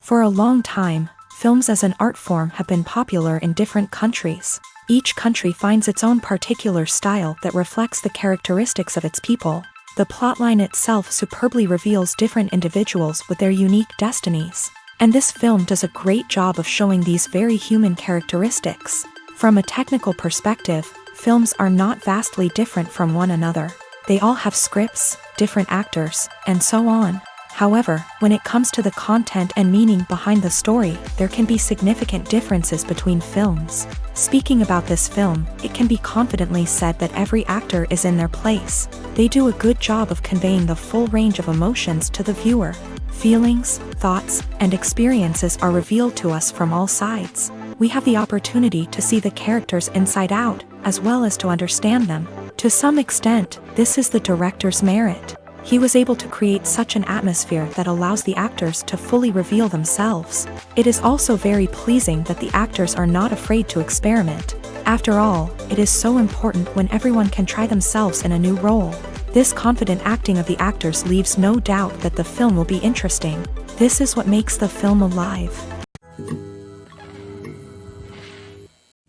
For a long time, films as an art form have been popular in different countries. Each country finds its own particular style that reflects the characteristics of its people. The plotline itself superbly reveals different individuals with their unique destinies. And this film does a great job of showing these very human characteristics. From a technical perspective, films are not vastly different from one another. They all have scripts, different actors, and so on. However, when it comes to the content and meaning behind the story, there can be significant differences between films. Speaking about this film, it can be confidently said that every actor is in their place. They do a good job of conveying the full range of emotions to the viewer. Feelings, thoughts, and experiences are revealed to us from all sides. We have the opportunity to see the characters inside out, as well as to understand them. To some extent, this is the director's merit. He was able to create such an atmosphere that allows the actors to fully reveal themselves. It is also very pleasing that the actors are not afraid to experiment. After all, it is so important when everyone can try themselves in a new role. This confident acting of the actors leaves no doubt that the film will be interesting. This is what makes the film alive.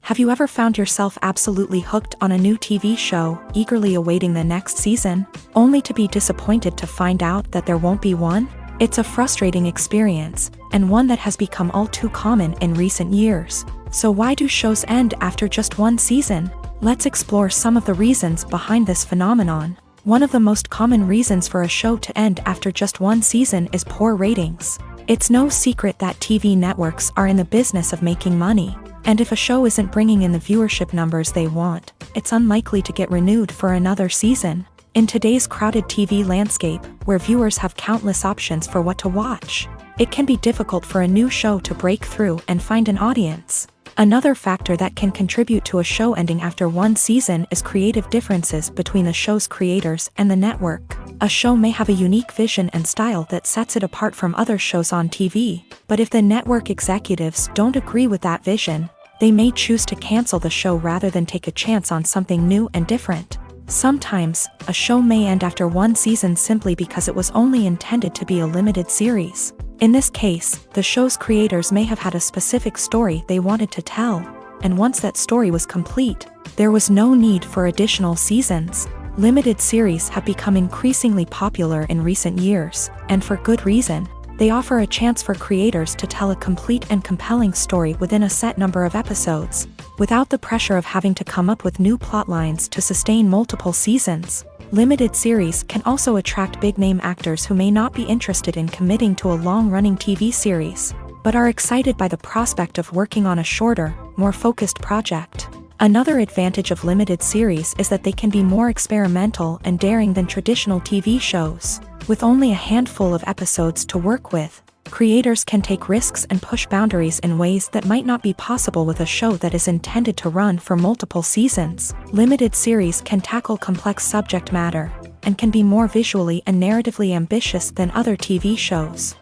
Have you ever found yourself absolutely hooked on a new TV show, eagerly awaiting the next season, only to be disappointed to find out that there won't be one? It's a frustrating experience, and one that has become all too common in recent years. So why do shows end after just one season? Let's explore some of the reasons behind this phenomenon. One of the most common reasons for a show to end after just one season is poor ratings. It's no secret that TV networks are in the business of making money. And if a show isn't bringing in the viewership numbers they want, it's unlikely to get renewed for another season. In today's crowded TV landscape, where viewers have countless options for what to watch, it can be difficult for a new show to break through and find an audience. Another factor that can contribute to a show ending after one season is creative differences between the show's creators and the network. A show may have a unique vision and style that sets it apart from other shows on TV, but if the network executives don't agree with that vision, they may choose to cancel the show rather than take a chance on something new and different. Sometimes, a show may end after one season simply because it was only intended to be a limited series. In this case, the show's creators may have had a specific story they wanted to tell, and once that story was complete, there was no need for additional seasons. Limited series have become increasingly popular in recent years, and for good reason. They offer a chance for creators to tell a complete and compelling story within a set number of episodes, without the pressure of having to come up with new plot lines to sustain multiple seasons. Limited series can also attract big-name actors who may not be interested in committing to a long-running TV series, but are excited by the prospect of working on a shorter, more focused project. Another advantage of limited series is that they can be more experimental and daring than traditional TV shows. With only a handful of episodes to work with, creators can take risks and push boundaries in ways that might not be possible with a show that is intended to run for multiple seasons. Limited series can tackle complex subject matter, and can be more visually and narratively ambitious than other TV shows.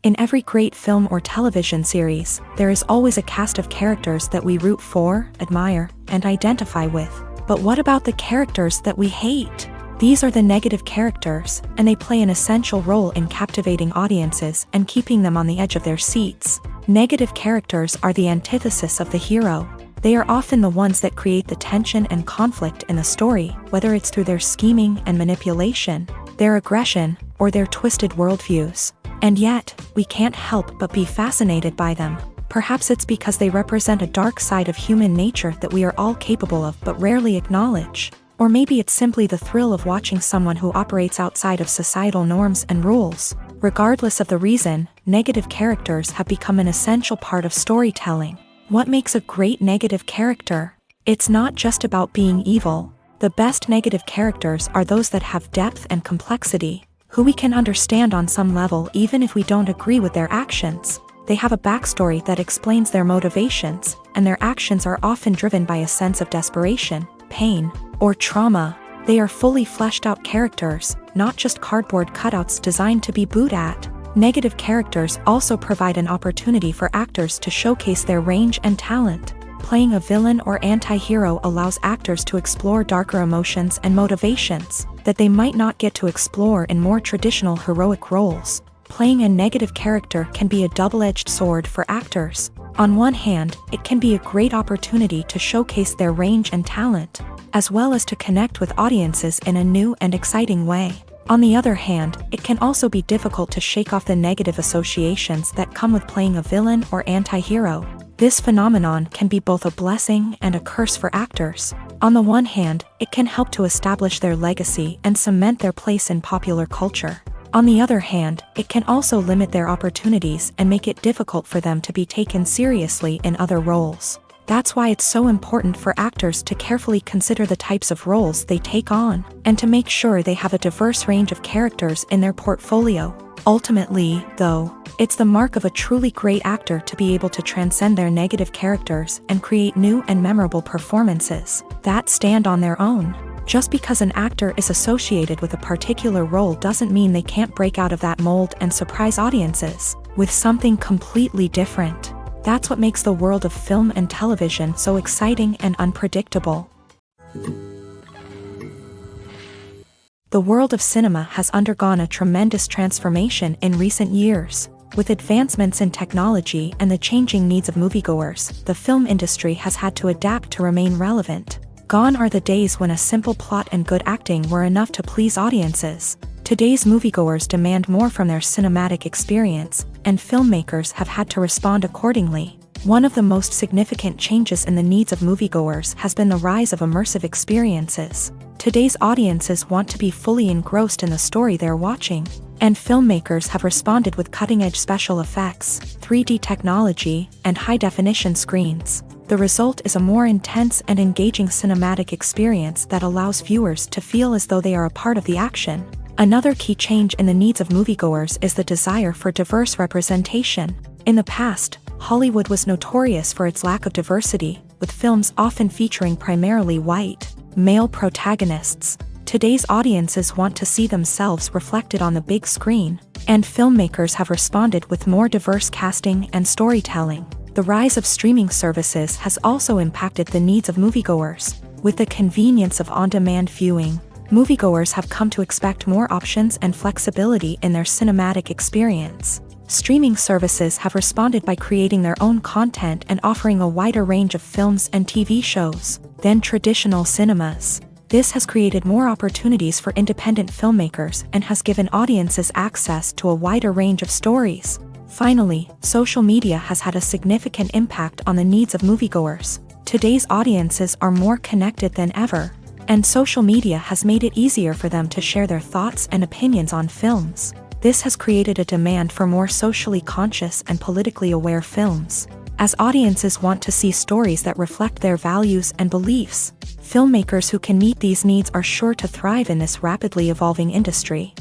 In every great film or television series, there is always a cast of characters that we root for, admire, and identify with. But what about the characters that we hate? These are the negative characters, and they play an essential role in captivating audiences and keeping them on the edge of their seats. Negative characters are the antithesis of the hero. They are often the ones that create the tension and conflict in the story, whether it's through their scheming and manipulation, their aggression, or their twisted worldviews. And yet, we can't help but be fascinated by them. Perhaps it's because they represent a dark side of human nature that we are all capable of but rarely acknowledge. Or maybe it's simply the thrill of watching someone who operates outside of societal norms and rules. Regardless of the reason, negative characters have become an essential part of storytelling. What makes a great negative character? It's not just about being evil. The best negative characters are those that have depth and complexity, who we can understand on some level even if we don't agree with their actions. They have a backstory that explains their motivations, and their actions are often driven by a sense of desperation, pain, or trauma. They are fully fleshed out characters, not just cardboard cutouts designed to be booed at. Negative characters also provide an opportunity for actors to showcase their range and talent. Playing a villain or anti-hero allows actors to explore darker emotions and motivations, that they might not get to explore in more traditional heroic roles. Playing a negative character can be a double-edged sword for actors. On one hand, it can be a great opportunity to showcase their range and talent, as well as to connect with audiences in a new and exciting way. On the other hand, it can also be difficult to shake off the negative associations that come with playing a villain or anti-hero. This phenomenon can be both a blessing and a curse for actors. On the one hand, it can help to establish their legacy and cement their place in popular culture. On the other hand, it can also limit their opportunities and make it difficult for them to be taken seriously in other roles. That's why it's so important for actors to carefully consider the types of roles they take on, and to make sure they have a diverse range of characters in their portfolio. Ultimately, though, it's the mark of a truly great actor to be able to transcend their negative characters and create new and memorable performances that stand on their own. Just because an actor is associated with a particular role doesn't mean they can't break out of that mold and surprise audiences with something completely different. That's what makes the world of film and television so exciting and unpredictable. The world of cinema has undergone a tremendous transformation in recent years. With advancements in technology and the changing needs of moviegoers, the film industry has had to adapt to remain relevant. Gone are the days when a simple plot and good acting were enough to please audiences. Today's moviegoers demand more from their cinematic experience, and filmmakers have had to respond accordingly. One of the most significant changes in the needs of moviegoers has been the rise of immersive experiences. Today's audiences want to be fully engrossed in the story they're watching, and filmmakers have responded with cutting-edge special effects, 3D technology, and high-definition screens. The result is a more intense and engaging cinematic experience that allows viewers to feel as though they are a part of the action. Another key change in the needs of moviegoers is the desire for diverse representation. In the past, Hollywood was notorious for its lack of diversity, with films often featuring primarily white, male protagonists. Today's audiences want to see themselves reflected on the big screen, and filmmakers have responded with more diverse casting and storytelling. The rise of streaming services has also impacted the needs of moviegoers. With the convenience of on-demand viewing, moviegoers have come to expect more options and flexibility in their cinematic experience. Streaming services have responded by creating their own content and offering a wider range of films and TV shows than traditional cinemas. This has created more opportunities for independent filmmakers and has given audiences access to a wider range of stories. Finally, social media has had a significant impact on the needs of moviegoers. Today's audiences are more connected than ever, and social media has made it easier for them to share their thoughts and opinions on films. This has created a demand for more socially conscious and politically aware films. As audiences want to see stories that reflect their values and beliefs, filmmakers who can meet these needs are sure to thrive in this rapidly evolving industry.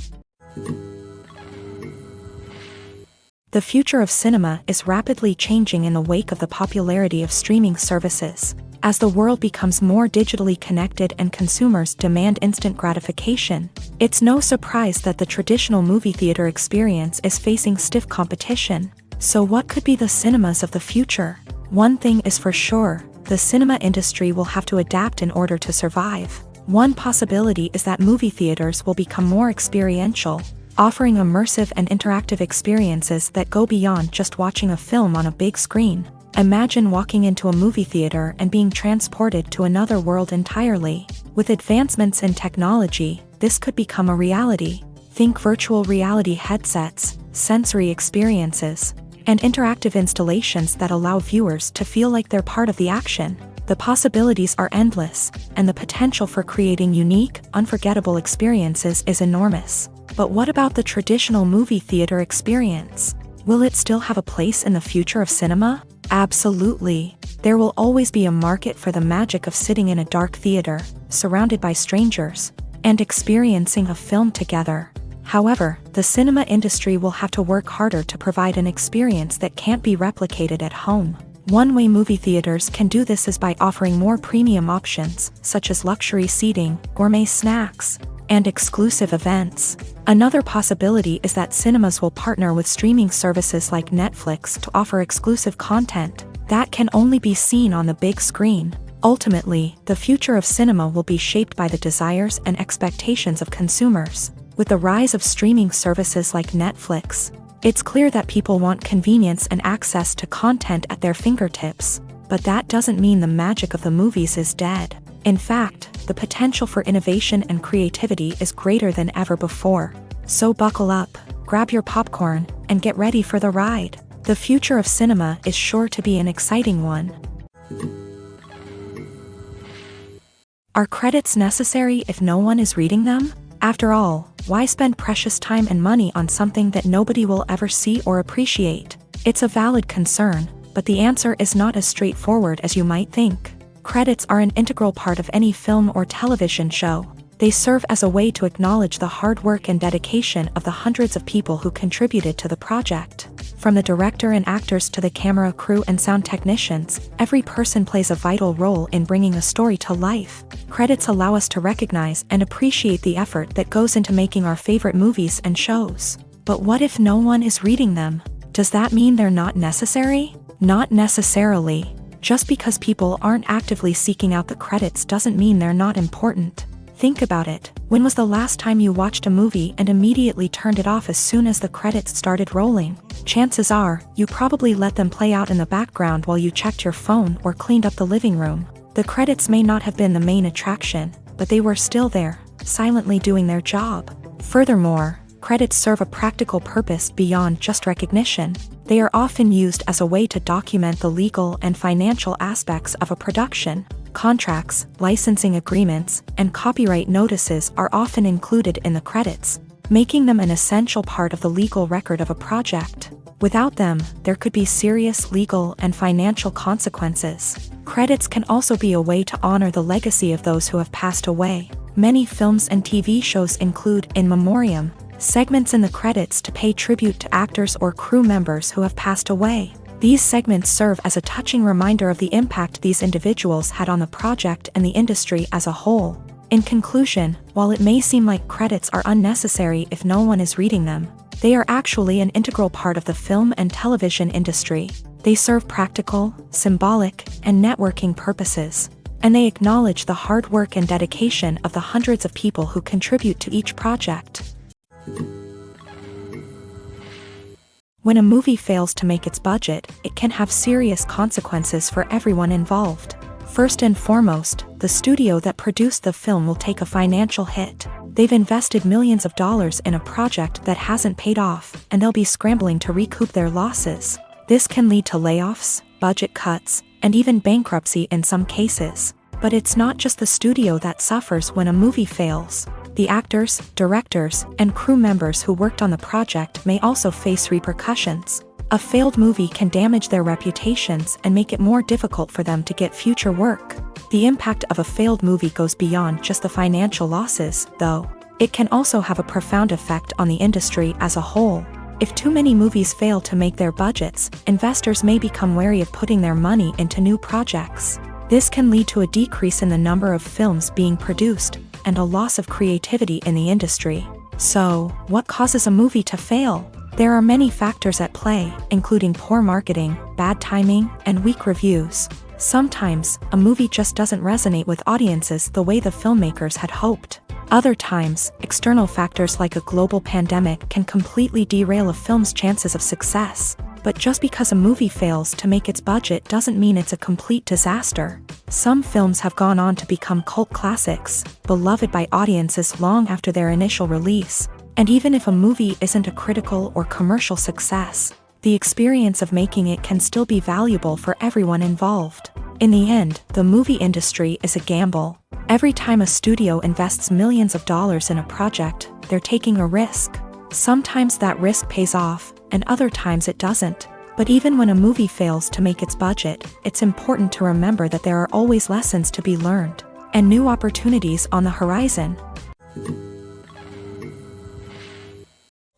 The future of cinema is rapidly changing in the wake of the popularity of streaming services. As the world becomes more digitally connected and consumers demand instant gratification, it's no surprise that the traditional movie theater experience is facing stiff competition. So what could be the cinemas of the future? One thing is for sure, the cinema industry will have to adapt in order to survive. One possibility is that movie theaters will become more experiential, offering immersive and interactive experiences that go beyond just watching a film on a big screen. Imagine walking into a movie theater and being transported to another world entirely. With advancements in technology, this could become a reality. Think virtual reality headsets, sensory experiences, and interactive installations that allow viewers to feel like they're part of the action. The possibilities are endless, and the potential for creating unique, unforgettable experiences is enormous. But what about the traditional movie theater experience? Will it still have a place in the future of cinema? Absolutely. There will always be a market for the magic of sitting in a dark theater, surrounded by strangers, and experiencing a film together. However, the cinema industry will have to work harder to provide an experience that can't be replicated at home. One way movie theaters can do this is by offering more premium options, such as luxury seating, gourmet snacks, and exclusive events. Another possibility is that cinemas will partner with streaming services like Netflix to offer exclusive content that can only be seen on the big screen. Ultimately, the future of cinema will be shaped by the desires and expectations of consumers. With the rise of streaming services like Netflix, it's clear that people want convenience and access to content at their fingertips. But that doesn't mean the magic of the movies is dead. In fact, the potential for innovation and creativity is greater than ever before. So buckle up, grab your popcorn, and get ready for the ride. The future of cinema is sure to be an exciting one. Are credits necessary if no one is reading them? After all, why spend precious time and money on something that nobody will ever see or appreciate? It's a valid concern, but the answer is not as straightforward as you might think. Credits are an integral part of any film or television show. They serve as a way to acknowledge the hard work and dedication of the hundreds of people who contributed to the project. From the director and actors to the camera crew and sound technicians, every person plays a vital role in bringing a story to life. Credits allow us to recognize and appreciate the effort that goes into making our favorite movies and shows. But what if no one is reading them? Does that mean they're not necessary? Not necessarily. Just because people aren't actively seeking out the credits doesn't mean they're not important. Think about it. When was the last time you watched a movie and immediately turned it off as soon as the credits started rolling? Chances are, you probably let them play out in the background while you checked your phone or cleaned up the living room. The credits may not have been the main attraction, but they were still there, silently doing their job. Furthermore, credits serve a practical purpose beyond just recognition. They are often used as a way to document the legal and financial aspects of a production. Contracts, licensing agreements, and copyright notices are often included in the credits, making them an essential part of the legal record of a project. Without them, there could be serious legal and financial consequences. Credits can also be a way to honor the legacy of those who have passed away. Many films and TV shows include in memoriam segments in the credits to pay tribute to actors or crew members who have passed away. These segments serve as a touching reminder of the impact these individuals had on the project and the industry as a whole. In conclusion, while it may seem like credits are unnecessary if no one is reading them, they are actually an integral part of the film and television industry. They serve practical, symbolic, and networking purposes, and they acknowledge the hard work and dedication of the hundreds of people who contribute to each project. When a movie fails to make its budget, it can have serious consequences for everyone involved. First and foremost, the studio that produced the film will take a financial hit. They've invested millions of dollars in a project that hasn't paid off, and they'll be scrambling to recoup their losses. This can lead to layoffs, budget cuts, and even bankruptcy in some cases. But it's not just the studio that suffers when a movie fails. The actors, directors, and crew members who worked on the project may also face repercussions. A failed movie can damage their reputations and make it more difficult for them to get future work. The impact of a failed movie goes beyond just the financial losses, though. It can also have a profound effect on the industry as a whole. If too many movies fail to make their budgets, investors may become wary of putting their money into new projects. This can lead to a decrease in the number of films being produced, and a loss of creativity in the industry. So, what causes a movie to fail? There are many factors at play, including poor marketing, bad timing, and weak reviews. Sometimes, a movie just doesn't resonate with audiences the way the filmmakers had hoped. Other times, external factors like a global pandemic can completely derail a film's chances of success. But just because a movie fails to make its budget doesn't mean it's a complete disaster. Some films have gone on to become cult classics, beloved by audiences long after their initial release. And even if a movie isn't a critical or commercial success, the experience of making it can still be valuable for everyone involved. In the end, the movie industry is a gamble. Every time a studio invests millions of dollars in a project, they're taking a risk. Sometimes that risk pays off, and other times it doesn't. But even when a movie fails to make its budget, it's important to remember that there are always lessons to be learned, and new opportunities on the horizon.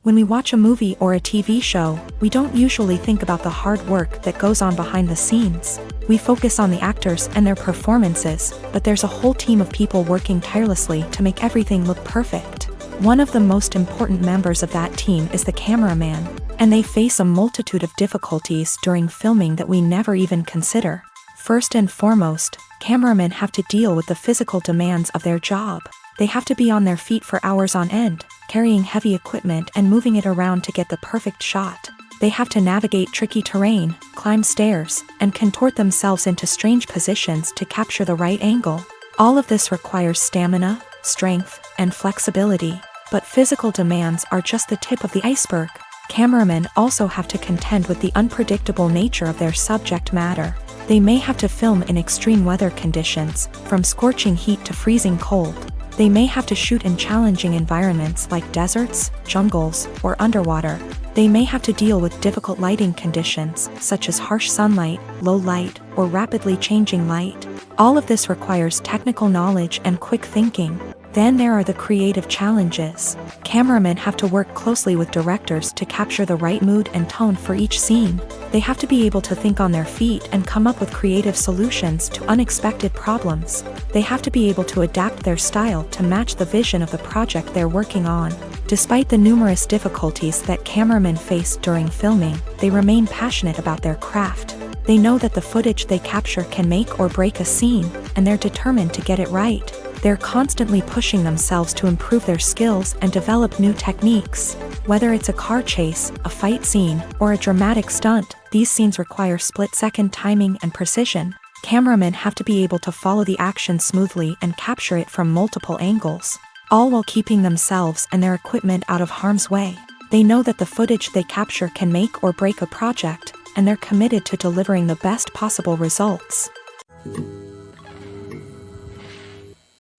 When we watch a movie or a TV show, we don't usually think about the hard work that goes on behind the scenes. We focus on the actors and their performances, but there's a whole team of people working tirelessly to make everything look perfect. One of the most important members of that team is the cameraman, and they face a multitude of difficulties during filming that we never even consider. First and foremost, cameramen have to deal with the physical demands of their job. They have to be on their feet for hours on end, carrying heavy equipment and moving it around to get the perfect shot. They have to navigate tricky terrain, climb stairs, and contort themselves into strange positions to capture the right angle. All of this requires stamina, strength, and flexibility. But physical demands are just the tip of the iceberg. Cameramen also have to contend with the unpredictable nature of their subject matter. They may have to film in extreme weather conditions, from scorching heat to freezing cold. They may have to shoot in challenging environments like deserts, jungles, or underwater. They may have to deal with difficult lighting conditions, such as harsh sunlight, low light, or rapidly changing light. All of this requires technical knowledge and quick thinking. Then there are the creative challenges. Cameramen have to work closely with directors to capture the right mood and tone for each scene. They have to be able to think on their feet and come up with creative solutions to unexpected problems. They have to be able to adapt their style to match the vision of the project they're working on. Despite the numerous difficulties that cameramen face during filming, they remain passionate about their craft. They know that the footage they capture can make or break a scene, and they're determined to get it right. They're constantly pushing themselves to improve their skills and develop new techniques. Whether it's a car chase, a fight scene, or a dramatic stunt, these scenes require split-second timing and precision. Cameramen have to be able to follow the action smoothly and capture it from multiple angles, all while keeping themselves and their equipment out of harm's way. They know that the footage they capture can make or break a project, and they're committed to delivering the best possible results.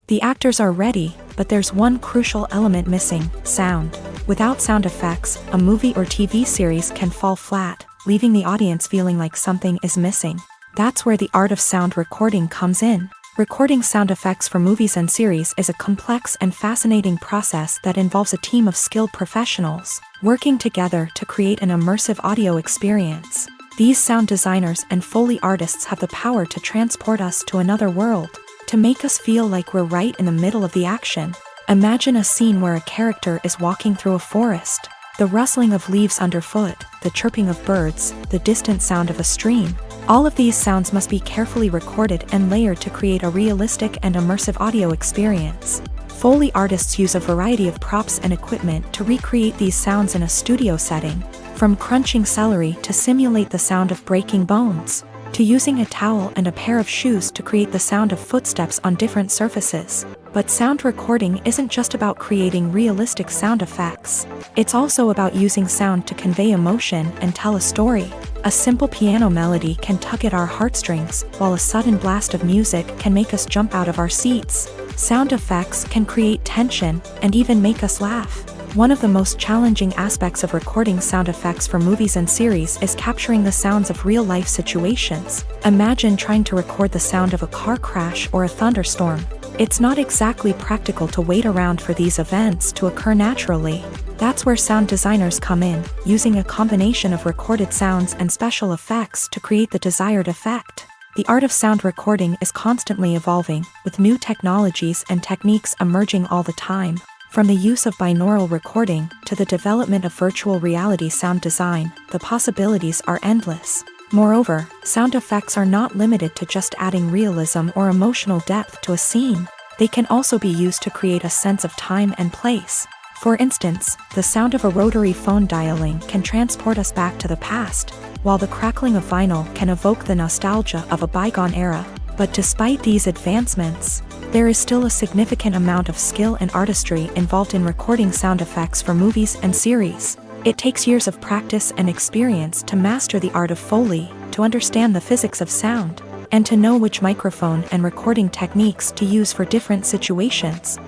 The actors are ready, but there's one crucial element missing: sound. Without sound effects, a movie or TV series can fall flat, leaving the audience feeling like something is missing. That's where the art of sound recording comes in. Recording sound effects for movies and series is a complex and fascinating process that involves a team of skilled professionals working together to create an immersive audio experience. These sound designers and Foley artists have the power to transport us to another world, to make us feel like we're right in the middle of the action. Imagine a scene where a character is walking through a forest. The rustling of leaves underfoot, the chirping of birds, the distant sound of a stream. All of these sounds must be carefully recorded and layered to create a realistic and immersive audio experience. Foley artists use a variety of props and equipment to recreate these sounds in a studio setting, from crunching celery to simulate the sound of breaking bones, to using a towel and a pair of shoes to create the sound of footsteps on different surfaces. But sound recording isn't just about creating realistic sound effects. It's also about using sound to convey emotion and tell a story. A simple piano melody can tug at our heartstrings, while a sudden blast of music can make us jump out of our seats. Sound effects can create tension and even make us laugh. One of the most challenging aspects of recording sound effects for movies and series is capturing the sounds of real-life situations. Imagine trying to record the sound of a car crash or a thunderstorm. It's not exactly practical to wait around for these events to occur naturally. That's where sound designers come in, using a combination of recorded sounds and special effects to create the desired effect. The art of sound recording is constantly evolving, with new technologies and techniques emerging all the time. From the use of binaural recording to the development of virtual reality sound design, the possibilities are endless. Moreover, sound effects are not limited to just adding realism or emotional depth to a scene. They can also be used to create a sense of time and place. For instance, the sound of a rotary phone dialing can transport us back to the past, while the crackling of vinyl can evoke the nostalgia of a bygone era. But despite these advancements, there is still a significant amount of skill and artistry involved in recording sound effects for movies and series. It takes years of practice and experience to master the art of Foley, to understand the physics of sound, and to know which microphone and recording techniques to use for different situations.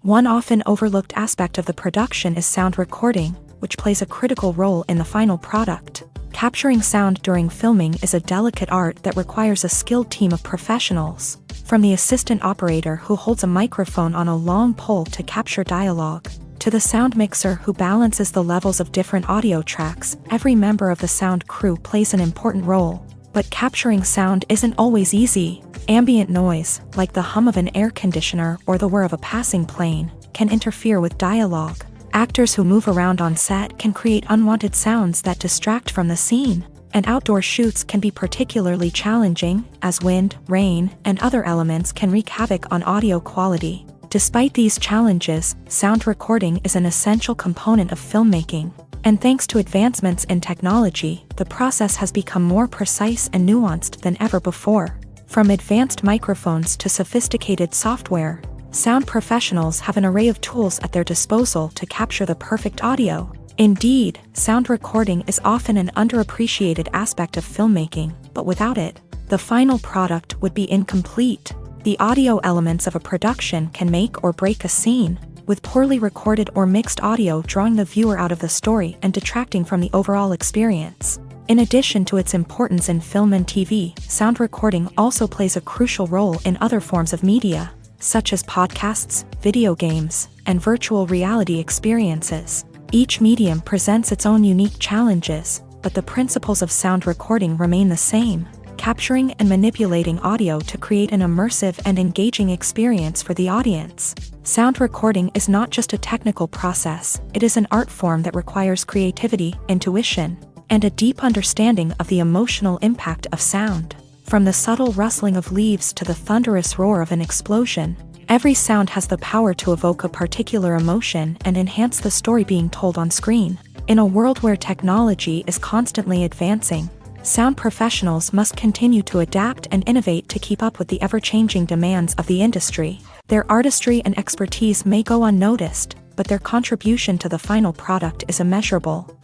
One often overlooked aspect of the production is sound recording, which plays a critical role in the final product. Capturing sound during filming is a delicate art that requires a skilled team of professionals, from the assistant operator who holds a microphone on a long pole to capture dialogue, to the sound mixer who balances the levels of different audio tracks. Every member of the sound crew plays an important role. But capturing sound isn't always easy. Ambient noise, like the hum of an air conditioner or the whir of a passing plane, can interfere with dialogue. Actors who move around on set can create unwanted sounds that distract from the scene. and outdoor shoots can be particularly challenging, as wind, rain, and other elements can wreak havoc on audio quality. Despite these challenges, sound recording is an essential component of filmmaking, and thanks to advancements in technology, the process has become more precise and nuanced than ever before. From advanced microphones to sophisticated software, sound professionals have an array of tools at their disposal to capture the perfect audio. Indeed, sound recording is often an underappreciated aspect of filmmaking, but without it, the final product would be incomplete. The audio elements of a production can make or break a scene, with poorly recorded or mixed audio drawing the viewer out of the story and detracting from the overall experience. In addition to its importance in film and TV, sound recording also plays a crucial role in other forms of media, such as podcasts, video games, and virtual reality experiences. Each medium presents its own unique challenges, but the principles of sound recording remain the same, capturing and manipulating audio to create an immersive and engaging experience for the audience. Sound recording is not just a technical process, it is an art form that requires creativity, intuition, and a deep understanding of the emotional impact of sound. From the subtle rustling of leaves to the thunderous roar of an explosion, every sound has the power to evoke a particular emotion and enhance the story being told on screen. In a world where technology is constantly advancing, sound professionals must continue to adapt and innovate to keep up with the ever-changing demands of the industry. Their artistry and expertise may go unnoticed, but their contribution to the final product is immeasurable.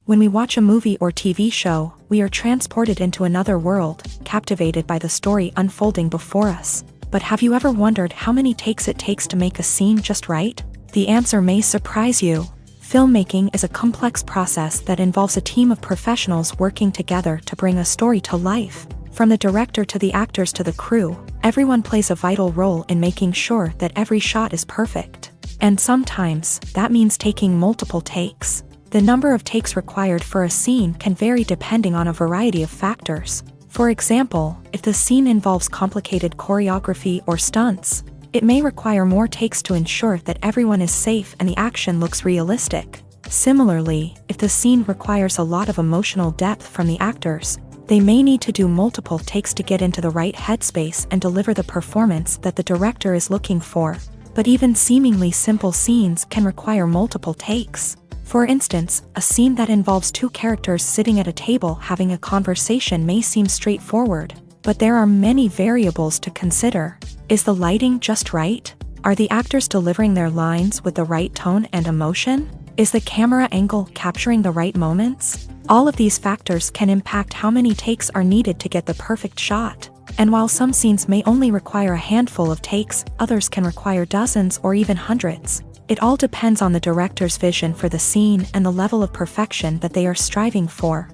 When we watch a movie or TV show, we are transported into another world, captivated by the story unfolding before us. But have you ever wondered how many takes it takes to make a scene just right? The answer may surprise you. Filmmaking is a complex process that involves a team of professionals working together to bring a story to life. From the director to the actors to the crew, everyone plays a vital role in making sure that every shot is perfect. And sometimes, that means taking multiple takes. The number of takes required for a scene can vary depending on a variety of factors. For example, if the scene involves complicated choreography or stunts, it may require more takes to ensure that everyone is safe and the action looks realistic. Similarly, if the scene requires a lot of emotional depth from the actors, they may need to do multiple takes to get into the right headspace and deliver the performance that the director is looking for. But even seemingly simple scenes can require multiple takes. For instance, a scene that involves two characters sitting at a table having a conversation may seem straightforward, but there are many variables to consider. Is the lighting just right? Are the actors delivering their lines with the right tone and emotion? Is the camera angle capturing the right moments? All of these factors can impact how many takes are needed to get the perfect shot. And while some scenes may only require a handful of takes, others can require dozens or even hundreds. It all depends on the director's vision for the scene and the level of perfection that they are striving for.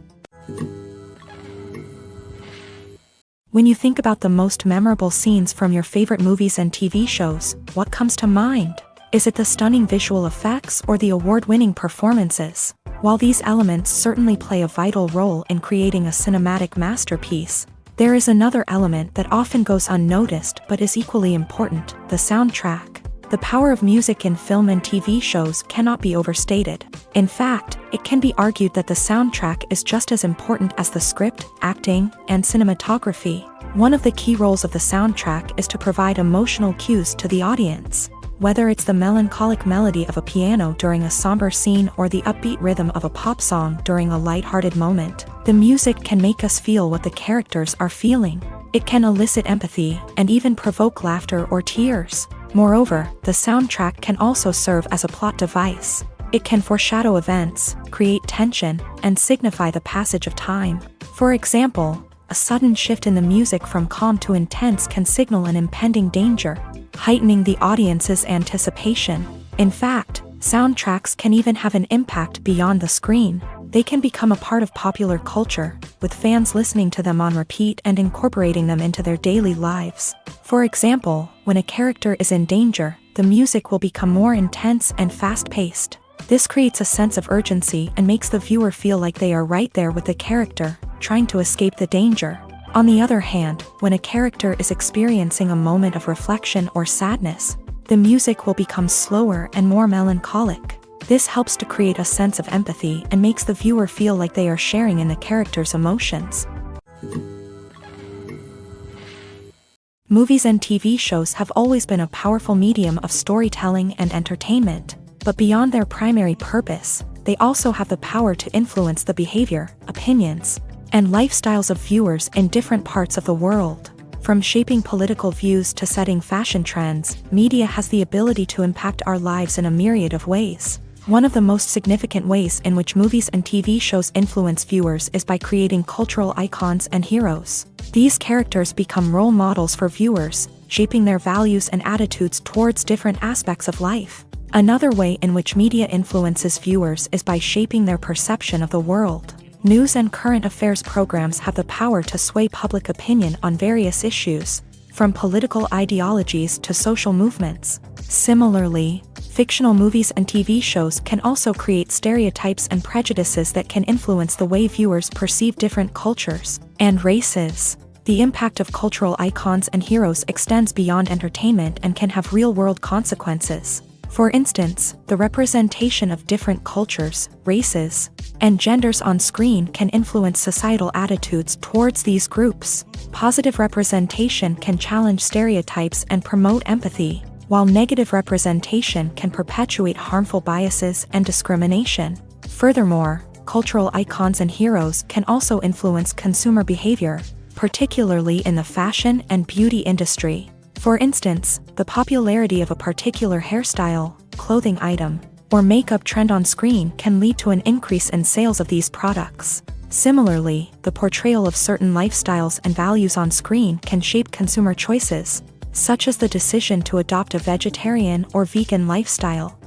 When you think about the most memorable scenes from your favorite movies and TV shows, what comes to mind? Is it the stunning visual effects or the award-winning performances? While these elements certainly play a vital role in creating a cinematic masterpiece, there is another element that often goes unnoticed but is equally important: the soundtrack. The power of music in film and TV shows cannot be overstated. In fact, it can be argued that the soundtrack is just as important as the script, acting, and cinematography. One of the key roles of the soundtrack is to provide emotional cues to the audience. Whether it's the melancholic melody of a piano during a somber scene or the upbeat rhythm of a pop song during a lighthearted moment, the music can make us feel what the characters are feeling. It can elicit empathy and even provoke laughter or tears. Moreover, the soundtrack can also serve as a plot device. It can foreshadow events, create tension, and signify the passage of time. For example, a sudden shift in the music from calm to intense can signal an impending danger, heightening the audience's anticipation. In fact, soundtracks can even have an impact beyond the screen. They can become a part of popular culture, with fans listening to them on repeat and incorporating them into their daily lives. For example, when a character is in danger, the music will become more intense and fast-paced. This creates a sense of urgency and makes the viewer feel like they are right there with the character, trying to escape the danger. On the other hand, when a character is experiencing a moment of reflection or sadness, the music will become slower and more melancholic. This helps to create a sense of empathy and makes the viewer feel like they are sharing in the character's emotions. Movies and TV shows have always been a powerful medium of storytelling and entertainment, but beyond their primary purpose, they also have the power to influence the behavior, opinions, and lifestyles of viewers in different parts of the world. From shaping political views to setting fashion trends, media has the ability to impact our lives in a myriad of ways. One of the most significant ways in which movies and TV shows influence viewers is by creating cultural icons and heroes. These characters become role models for viewers, shaping their values and attitudes towards different aspects of life. Another way in which media influences viewers is by shaping their perception of the world. News and current affairs programs have the power to sway public opinion on various issues, from political ideologies to social movements. Similarly, fictional movies and TV shows can also create stereotypes and prejudices that can influence the way viewers perceive different cultures and races. The impact of cultural icons and heroes extends beyond entertainment and can have real-world consequences. For instance, the representation of different cultures, races, and genders on screen can influence societal attitudes towards these groups. Positive representation can challenge stereotypes and promote empathy, while negative representation can perpetuate harmful biases and discrimination. Furthermore, cultural icons and heroes can also influence consumer behavior, particularly in the fashion and beauty industry. For instance, the popularity of a particular hairstyle, clothing item, or makeup trend on screen can lead to an increase in sales of these products. Similarly, the portrayal of certain lifestyles and values on screen can shape consumer choices, such as the decision to adopt a vegetarian or vegan lifestyle.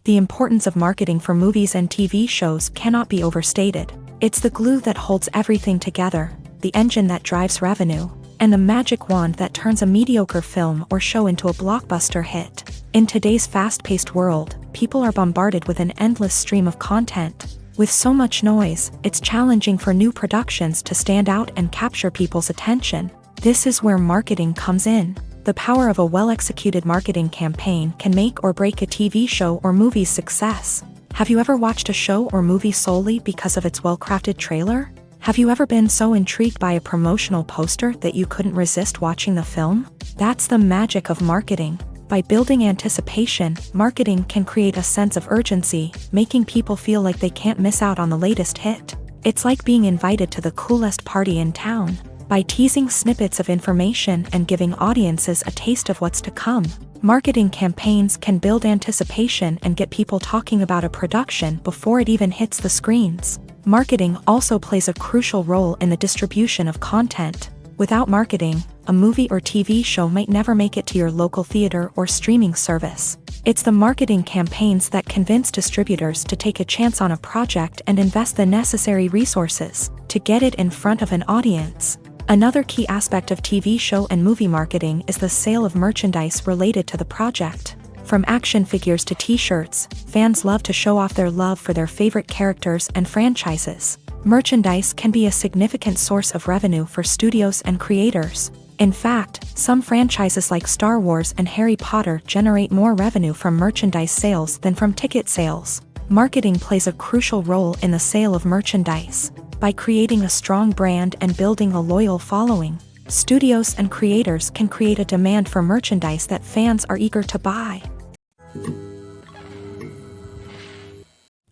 The importance of marketing for movies and TV shows cannot be overstated. It's the glue that holds everything together, the engine that drives revenue, and the magic wand that turns a mediocre film or show into a blockbuster hit. In today's fast-paced world, people are bombarded with an endless stream of content. With so much noise, it's challenging for new productions to stand out and capture people's attention. This is where marketing comes in. The power of a well-executed marketing campaign can make or break a TV show or movie's success. Have you ever watched a show or movie solely because of its well-crafted trailer? Have you ever been so intrigued by a promotional poster that you couldn't resist watching the film? That's the magic of marketing. By building anticipation, marketing can create a sense of urgency, making people feel like they can't miss out on the latest hit. It's like being invited to the coolest party in town. By teasing snippets of information and giving audiences a taste of what's to come, marketing campaigns can build anticipation and get people talking about a production before it even hits the screens. Marketing also plays a crucial role in the distribution of content. Without marketing, a movie or TV show might never make it to your local theater or streaming service. It's the marketing campaigns that convince distributors to take a chance on a project and invest the necessary resources to get it in front of an audience. Another key aspect of TV show and movie marketing is the sale of merchandise related to the project. From action figures to t-shirts, fans love to show off their love for their favorite characters and franchises. Merchandise can be a significant source of revenue for studios and creators. In fact, some franchises like Star Wars and Harry Potter generate more revenue from merchandise sales than from ticket sales. Marketing plays a crucial role in the sale of merchandise. By creating a strong brand and building a loyal following, studios and creators can create a demand for merchandise that fans are eager to buy.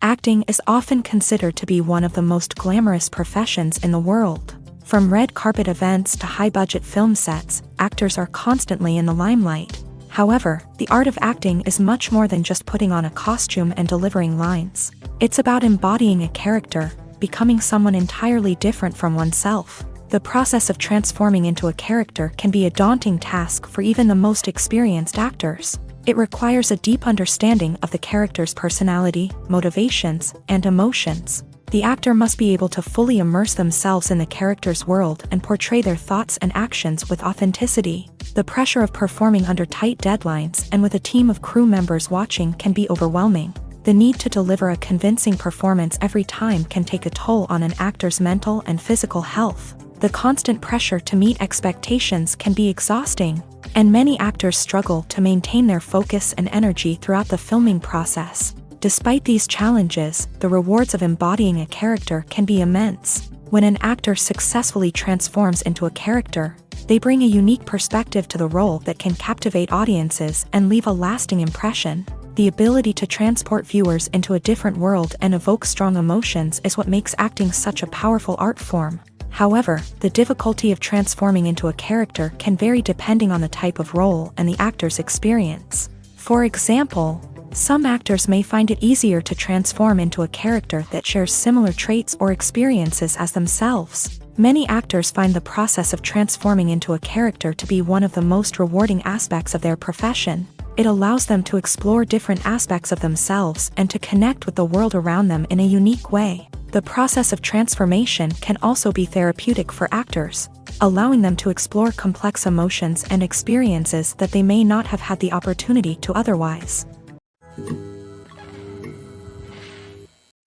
Acting is often considered to be one of the most glamorous professions in the world. From red carpet events to high-budget film sets, actors are constantly in the limelight. However, the art of acting is much more than just putting on a costume and delivering lines. It's about embodying a character, becoming someone entirely different from oneself. The process of transforming into a character can be a daunting task for even the most experienced actors. It requires a deep understanding of the character's personality, motivations, and emotions. The actor must be able to fully immerse themselves in the character's world and portray their thoughts and actions with authenticity. The pressure of performing under tight deadlines and with a team of crew members watching can be overwhelming. The need to deliver a convincing performance every time can take a toll on an actor's mental and physical health. The constant pressure to meet expectations can be exhausting. and many actors struggle to maintain their focus and energy throughout the filming process. Despite these challenges, the rewards of embodying a character can be immense. When an actor successfully transforms into a character, they bring a unique perspective to the role that can captivate audiences and leave a lasting impression. The ability to transport viewers into a different world and evoke strong emotions is what makes acting such a powerful art form. However, the difficulty of transforming into a character can vary depending on the type of role and the actor's experience. For example, some actors may find it easier to transform into a character that shares similar traits or experiences as themselves. Many actors find the process of transforming into a character to be one of the most rewarding aspects of their profession. It allows them to explore different aspects of themselves and to connect with the world around them in a unique way. The process of transformation can also be therapeutic for actors, allowing them to explore complex emotions and experiences that they may not have had the opportunity to otherwise.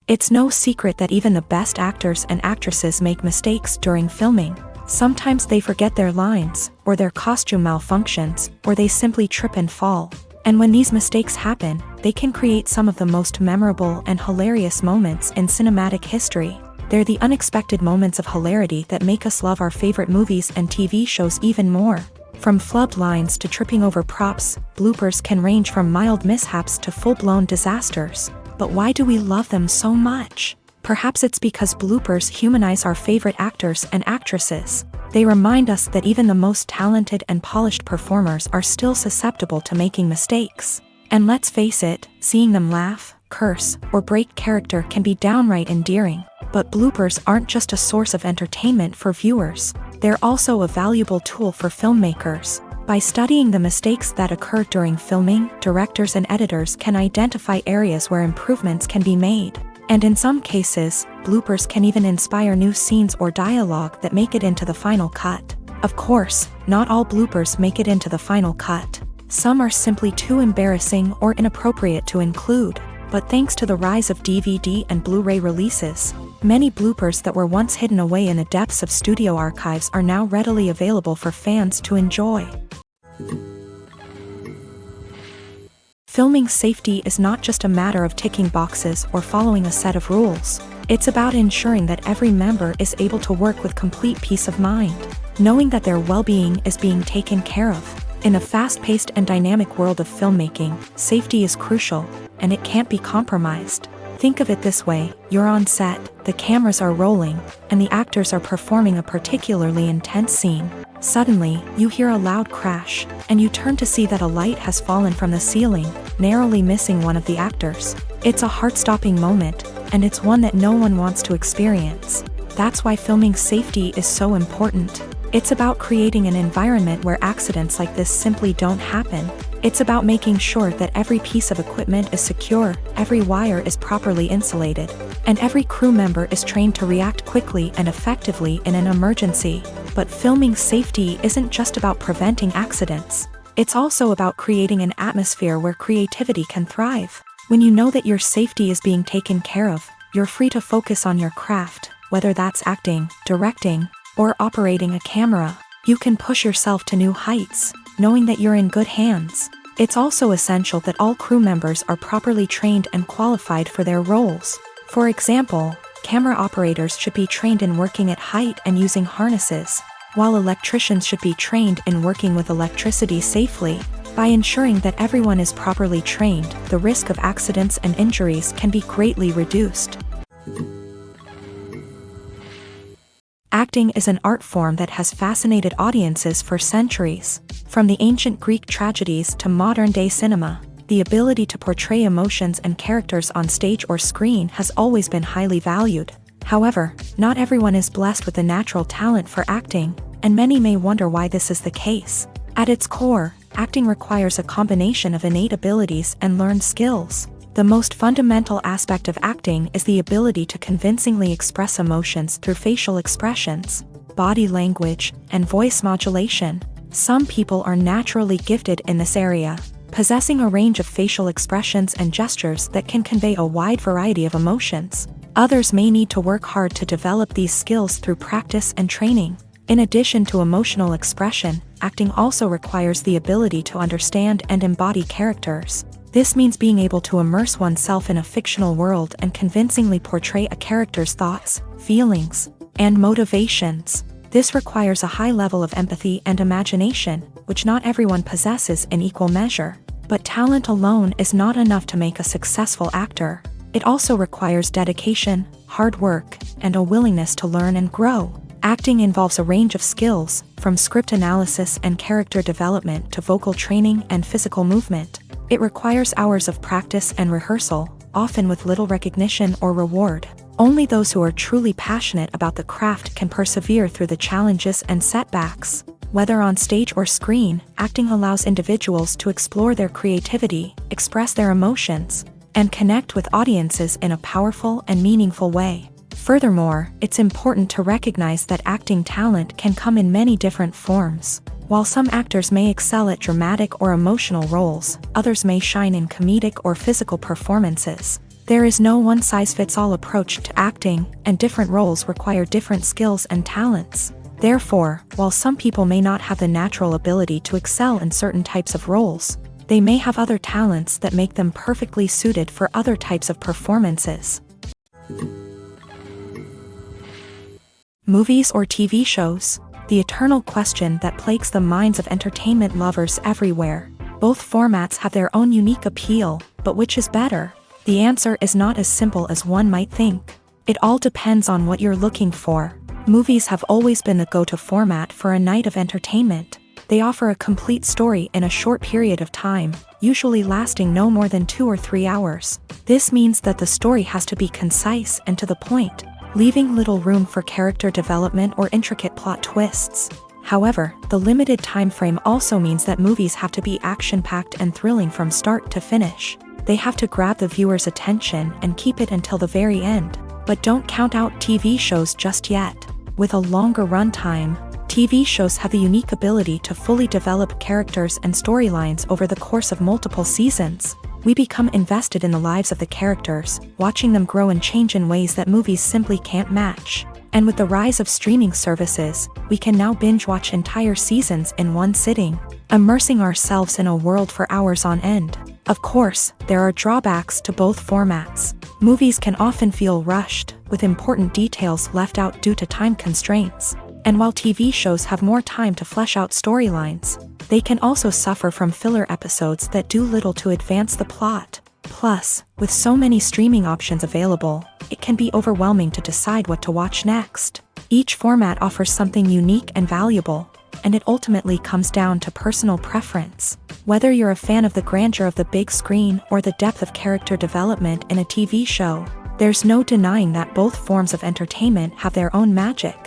It's no secret that even the best actors and actresses make mistakes during filming. Sometimes they forget their lines, or their costume malfunctions, or they simply trip and fall. And when these mistakes happen, they can create some of the most memorable and hilarious moments in cinematic history. They're the unexpected moments of hilarity that make us love our favorite movies and TV shows even more. From flubbed lines to tripping over props, bloopers can range from mild mishaps to full-blown disasters. But why do we love them so much? Perhaps it's because bloopers humanize our favorite actors and actresses. They remind us that even the most talented and polished performers are still susceptible to making mistakes. And let's face it, seeing them laugh, curse, or break character can be downright endearing. But bloopers aren't just a source of entertainment for viewers. They're also a valuable tool for filmmakers. By studying the mistakes that occur during filming, directors and editors can identify areas where improvements can be made. And in some cases, bloopers can even inspire new scenes or dialogue that make it into the final cut. Of course, not all bloopers make it into the final cut. Some are simply too embarrassing or inappropriate to include. But thanks to the rise of DVD and Blu-ray releases, many bloopers that were once hidden away in the depths of studio archives are now readily available for fans to enjoy. Filming safety is not just a matter of ticking boxes or following a set of rules. It's about ensuring that every member is able to work with complete peace of mind, knowing that their well-being is being taken care of. In a fast-paced and dynamic world of filmmaking, safety is crucial, and it can't be compromised. Think of it this way: you're on set, the cameras are rolling, and the actors are performing a particularly intense scene. Suddenly, you hear a loud crash, and you turn to see that a light has fallen from the ceiling, narrowly missing one of the actors. It's a heart-stopping moment, and it's one that no one wants to experience. That's why filming safety is so important. It's about creating an environment where accidents like this simply don't happen. It's about making sure that every piece of equipment is secure, every wire is properly insulated, and every crew member is trained to react quickly and effectively in an emergency. But filming safety isn't just about preventing accidents. It's also about creating an atmosphere where creativity can thrive. When you know that your safety is being taken care of, you're free to focus on your craft, whether that's acting, directing, or operating a camera. You can push yourself to new heights, knowing that you're in good hands. It's also essential that all crew members are properly trained and qualified for their roles. For example, camera operators should be trained in working at height and using harnesses, while electricians should be trained in working with electricity safely. By ensuring that everyone is properly trained, the risk of accidents and injuries can be greatly reduced. Acting is an art form that has fascinated audiences for centuries. From the ancient Greek tragedies to modern-day cinema, the ability to portray emotions and characters on stage or screen has always been highly valued. However, not everyone is blessed with the natural talent for acting, and many may wonder why this is the case. At its core, acting requires a combination of innate abilities and learned skills. The most fundamental aspect of acting is the ability to convincingly express emotions through facial expressions, body language, and voice modulation. Some people are naturally gifted in this area, possessing a range of facial expressions and gestures that can convey a wide variety of emotions. Others may need to work hard to develop these skills through practice and training. In addition to emotional expression, acting also requires the ability to understand and embody characters. This means being able to immerse oneself in a fictional world and convincingly portray a character's thoughts, feelings, and motivations. This requires a high level of empathy and imagination, which not everyone possesses in equal measure. But talent alone is not enough to make a successful actor. It also requires dedication, hard work, and a willingness to learn and grow. Acting involves a range of skills, from script analysis and character development to vocal training and physical movement. It requires hours of practice and rehearsal, often with little recognition or reward. Only those who are truly passionate about the craft can persevere through the challenges and setbacks. Whether on stage or screen, acting allows individuals to explore their creativity, express their emotions, and connect with audiences in a powerful and meaningful way. Furthermore, it's important to recognize that acting talent can come in many different forms. While some actors may excel at dramatic or emotional roles, others may shine in comedic or physical performances. There is no one-size-fits-all approach to acting, and different roles require different skills and talents. Therefore, while some people may not have the natural ability to excel in certain types of roles, they may have other talents that make them perfectly suited for other types of performances. Movies or TV shows? The eternal question that plagues the minds of entertainment lovers everywhere. Both formats have their own unique appeal, but which is better? The answer is not as simple as one might think. It all depends on what you're looking for. Movies have always been the go-to format for a night of entertainment. They offer a complete story in a short period of time, usually lasting no more than 2 or 3 hours. This means that the story has to be concise and to the point, leaving little room for character development or intricate plot twists. However, the limited time frame also means that movies have to be action-packed and thrilling from start to finish. They have to grab the viewer's attention and keep it until the very end. But don't count out TV shows just yet. With a longer runtime, TV shows have the unique ability to fully develop characters and storylines over the course of multiple seasons. We become invested in the lives of the characters, watching them grow and change in ways that movies simply can't match. And with the rise of streaming services, we can now binge-watch entire seasons in one sitting, immersing ourselves in a world for hours on end. Of course, there are drawbacks to both formats. Movies can often feel rushed, with important details left out due to time constraints. And while TV shows have more time to flesh out storylines, they can also suffer from filler episodes that do little to advance the plot. Plus, with so many streaming options available, it can be overwhelming to decide what to watch next. Each format offers something unique and valuable, and it ultimately comes down to personal preference. Whether you're a fan of the grandeur of the big screen or the depth of character development in a TV show, there's no denying that both forms of entertainment have their own magic.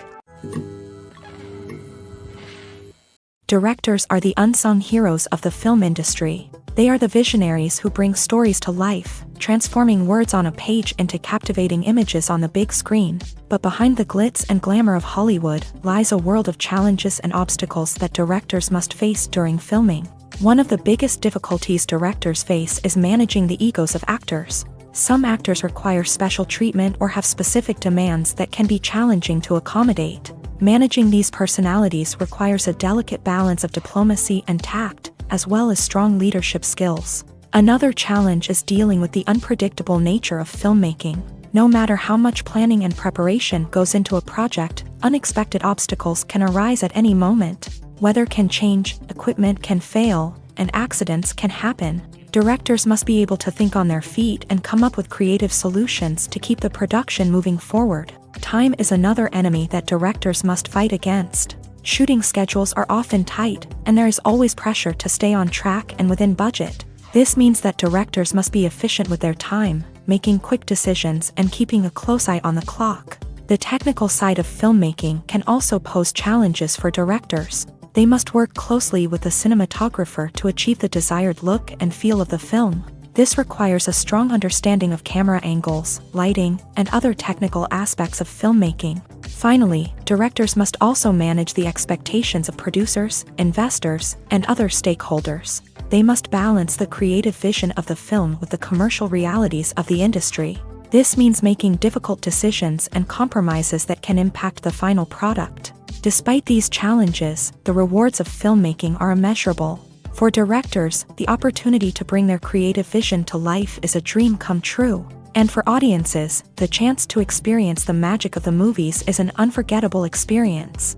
Directors are the unsung heroes of the film industry. They are the visionaries who bring stories to life, transforming words on a page into captivating images on the big screen. But behind the glitz and glamour of Hollywood lies a world of challenges and obstacles that directors must face during filming. One of the biggest difficulties directors face is managing the egos of actors. Some actors require special treatment or have specific demands that can be challenging to accommodate. Managing these personalities requires a delicate balance of diplomacy and tact, as well as strong leadership skills. Another challenge is dealing with the unpredictable nature of filmmaking. No matter how much planning and preparation goes into a project, unexpected obstacles can arise at any moment. Weather can change, equipment can fail, and accidents can happen. Directors must be able to think on their feet and come up with creative solutions to keep the production moving forward. Time is another enemy that directors must fight against. Shooting schedules are often tight, and there is always pressure to stay on track and within budget. This means that directors must be efficient with their time, making quick decisions and keeping a close eye on the clock. The technical side of filmmaking can also pose challenges for directors. They must work closely with the cinematographer to achieve the desired look and feel of the film. This requires a strong understanding of camera angles, lighting, and other technical aspects of filmmaking. Finally, directors must also manage the expectations of producers, investors, and other stakeholders. They must balance the creative vision of the film with the commercial realities of the industry. This means making difficult decisions and compromises that can impact the final product. Despite these challenges, the rewards of filmmaking are immeasurable. For directors, the opportunity to bring their creative vision to life is a dream come true. And for audiences, the chance to experience the magic of the movies is an unforgettable experience.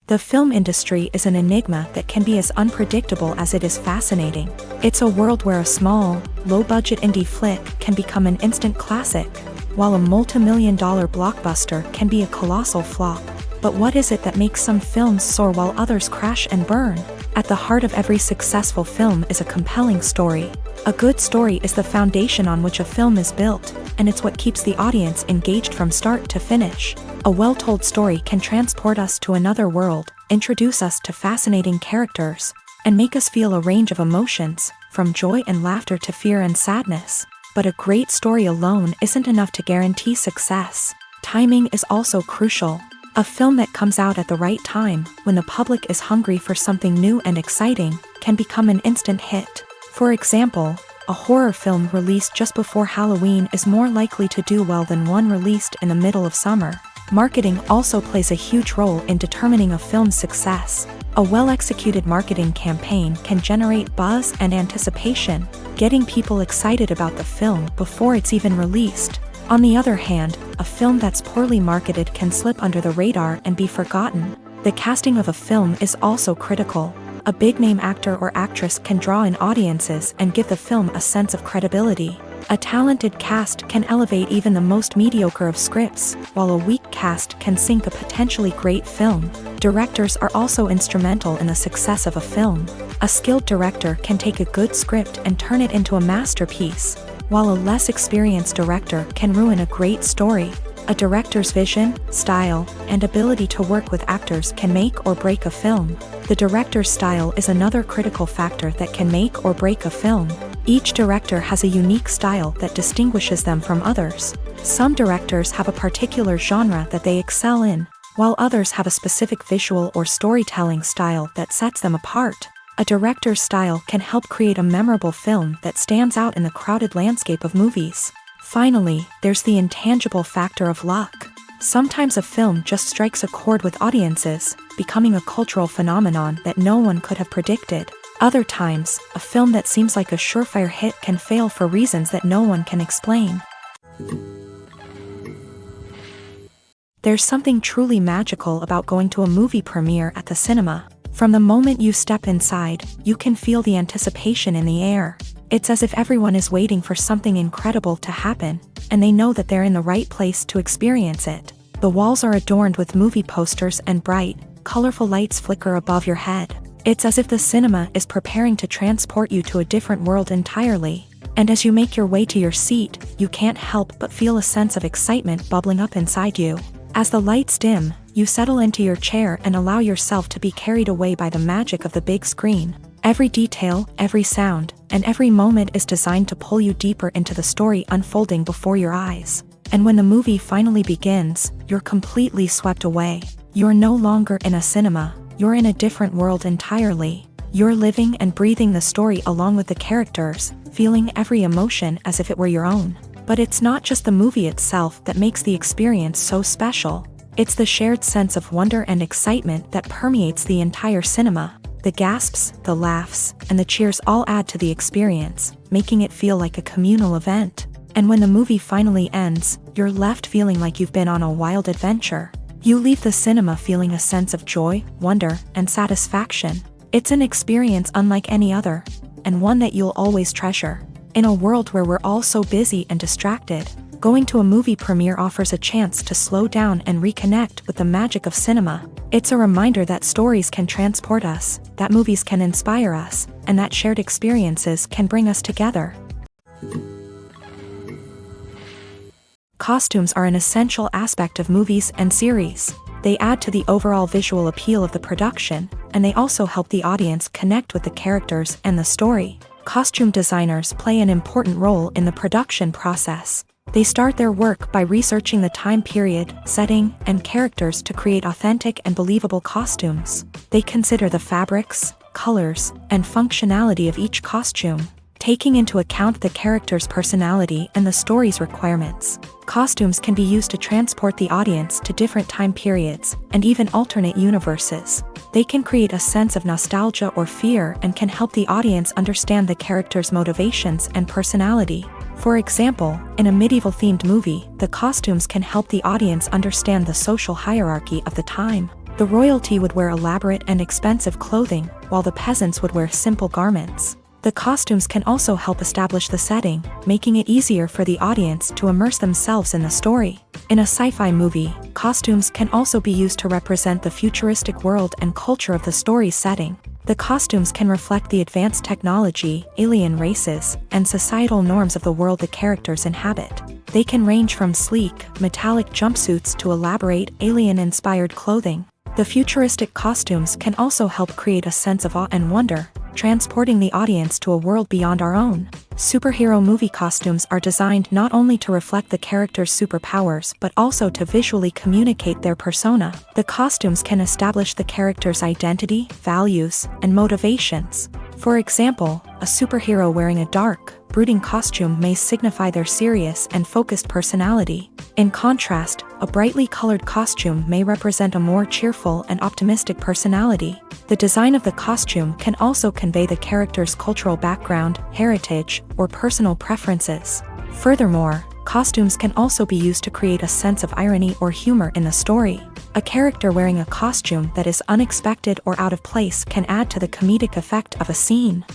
The film industry is an enigma that can be as unpredictable as it is fascinating. It's a world where a small, low-budget indie flick can become an instant classic, while a multi-million-dollar blockbuster can be a colossal flop. But what is it that makes some films soar while others crash and burn? At the heart of every successful film is a compelling story. A good story is the foundation on which a film is built, and it's what keeps the audience engaged from start to finish. A well-told story can transport us to another world, introduce us to fascinating characters, and make us feel a range of emotions, from joy and laughter to fear and sadness. But a great story alone isn't enough to guarantee success. Timing is also crucial. A film that comes out at the right time, when the public is hungry for something new and exciting, can become an instant hit. For example, a horror film released just before Halloween is more likely to do well than one released in the middle of summer. Marketing also plays a huge role in determining a film's success. A well-executed marketing campaign can generate buzz and anticipation, getting people excited about the film before it's even released. On the other hand, a film that's poorly marketed can slip under the radar and be forgotten. The casting of a film is also critical. A big-name actor or actress can draw in audiences and give the film a sense of credibility. A talented cast can elevate even the most mediocre of scripts, while a weak cast can sink a potentially great film. Directors are also instrumental in the success of a film. A skilled director can take a good script and turn it into a masterpiece, while a less experienced director can ruin a great story. A director's vision, style, and ability to work with actors can make or break a film. The director's style is another critical factor that can make or break a film. Each director has a unique style that distinguishes them from others. Some directors have a particular genre that they excel in, while others have a specific visual or storytelling style that sets them apart. A director's style can help create a memorable film that stands out in the crowded landscape of movies. Finally, there's the intangible factor of luck. Sometimes a film just strikes a chord with audiences, becoming a cultural phenomenon that no one could have predicted. Other times, a film that seems like a surefire hit can fail for reasons that no one can explain. There's something truly magical about going to a movie premiere at the cinema. From the moment you step inside, you can feel the anticipation in the air. It's as if everyone is waiting for something incredible to happen, and they know that they're in the right place to experience it. The walls are adorned with movie posters and bright, colorful lights flicker above your head. It's as if the cinema is preparing to transport you to a different world entirely. And as you make your way to your seat, you can't help but feel a sense of excitement bubbling up inside you. As the lights dim, you settle into your chair and allow yourself to be carried away by the magic of the big screen. Every detail, every sound, and every moment is designed to pull you deeper into the story unfolding before your eyes. And when the movie finally begins, you're completely swept away. You're no longer in a cinema, you're in a different world entirely. You're living and breathing the story along with the characters, feeling every emotion as if it were your own. But it's not just the movie itself that makes the experience so special. It's the shared sense of wonder and excitement that permeates the entire cinema. The gasps, the laughs, and the cheers all add to the experience, making it feel like a communal event. And when the movie finally ends, you're left feeling like you've been on a wild adventure. You leave the cinema feeling a sense of joy, wonder, and satisfaction. It's an experience unlike any other, and one that you'll always treasure. In a world where we're all so busy and distracted, going to a movie premiere offers a chance to slow down and reconnect with the magic of cinema. It's a reminder that stories can transport us, that movies can inspire us, and that shared experiences can bring us together. Costumes are an essential aspect of movies and series. They add to the overall visual appeal of the production, and they also help the audience connect with the characters and the story. Costume designers play an important role in the production process. They start their work by researching the time period, setting, and characters to create authentic and believable costumes. They consider the fabrics, colors, and functionality of each costume. taking into account the character's personality and the story's requirements. Costumes can be used to transport the audience to different time periods and even alternate universes. They can create a sense of nostalgia or fear and can help the audience understand the character's motivations and personality. For example, in a medieval-themed movie, the costumes can help the audience understand the social hierarchy of the time. The royalty would wear elaborate and expensive clothing, while the peasants would wear simple garments. The costumes can also help establish the setting, making it easier for the audience to immerse themselves in the story. In a sci-fi movie, costumes can also be used to represent the futuristic world and culture of the story's setting. The costumes can reflect the advanced technology, alien races, and societal norms of the world the characters inhabit. They can range from sleek, metallic jumpsuits to elaborate, alien-inspired clothing. The futuristic costumes can also help create a sense of awe and wonder, transporting the audience to a world beyond our own. Superhero movie costumes are designed not only to reflect the character's superpowers but also to visually communicate their persona. The costumes can establish the character's identity, values, and motivations. For example, a superhero wearing a dark, brooding costume may signify their serious and focused personality. In contrast, a brightly colored costume may represent a more cheerful and optimistic personality. The design of the costume can also convey the character's cultural background, heritage, or personal preferences. Furthermore, costumes can also be used to create a sense of irony or humor in the story. A character wearing a costume that is unexpected or out of place can add to the comedic effect of a scene.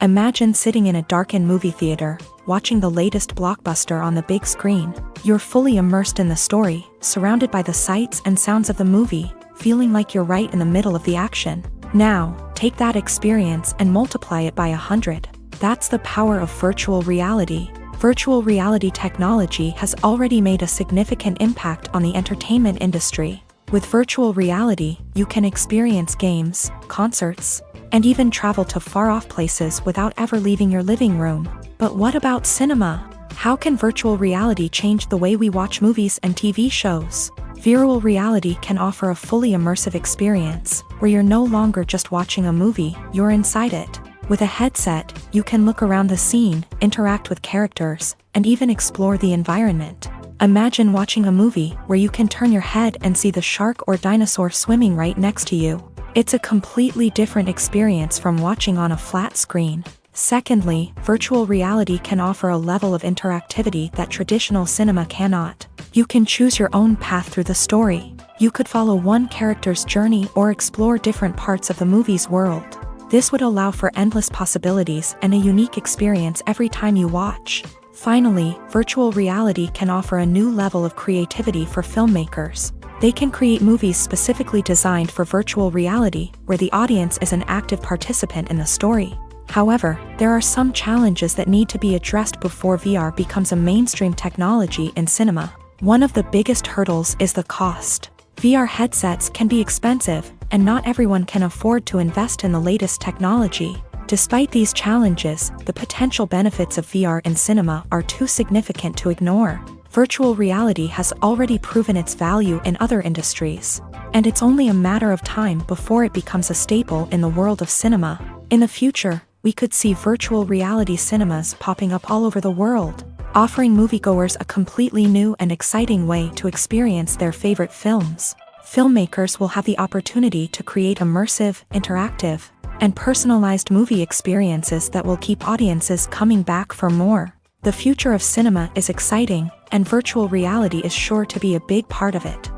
Imagine sitting in a darkened movie theater, watching the latest blockbuster on the big screen. You're fully immersed in the story, surrounded by the sights and sounds of the movie, feeling like you're right in the middle of the action. Now, take that experience and multiply it by 100. That's the power of virtual reality. Virtual reality technology has already made a significant impact on the entertainment industry. With virtual reality, you can experience games, concerts, and even travel to far-off places without ever leaving your living room. But what about cinema? How can virtual reality change the way we watch movies and TV shows? Virtual reality can offer a fully immersive experience, where you're no longer just watching a movie, you're inside it. With a headset, you can look around the scene, interact with characters, and even explore the environment. Imagine watching a movie where you can turn your head and see the shark or dinosaur swimming right next to you. It's a completely different experience from watching on a flat screen. Secondly, virtual reality can offer a level of interactivity that traditional cinema cannot. You can choose your own path through the story. You could follow one character's journey or explore different parts of the movie's world. This would allow for endless possibilities and a unique experience every time you watch. Finally, virtual reality can offer a new level of creativity for filmmakers. They can create movies specifically designed for virtual reality, where the audience is an active participant in the story. However, there are some challenges that need to be addressed before VR becomes a mainstream technology in cinema. One of the biggest hurdles is the cost. VR headsets can be expensive, and not everyone can afford to invest in the latest technology. Despite these challenges, the potential benefits of VR in cinema are too significant to ignore. Virtual reality has already proven its value in other industries, and it's only a matter of time before it becomes a staple in the world of cinema. In the future, we could see virtual reality cinemas popping up all over the world, offering moviegoers a completely new and exciting way to experience their favorite films. Filmmakers will have the opportunity to create immersive, interactive, and personalized movie experiences that will keep audiences coming back for more. The future of cinema is exciting, and virtual reality is sure to be a big part of it.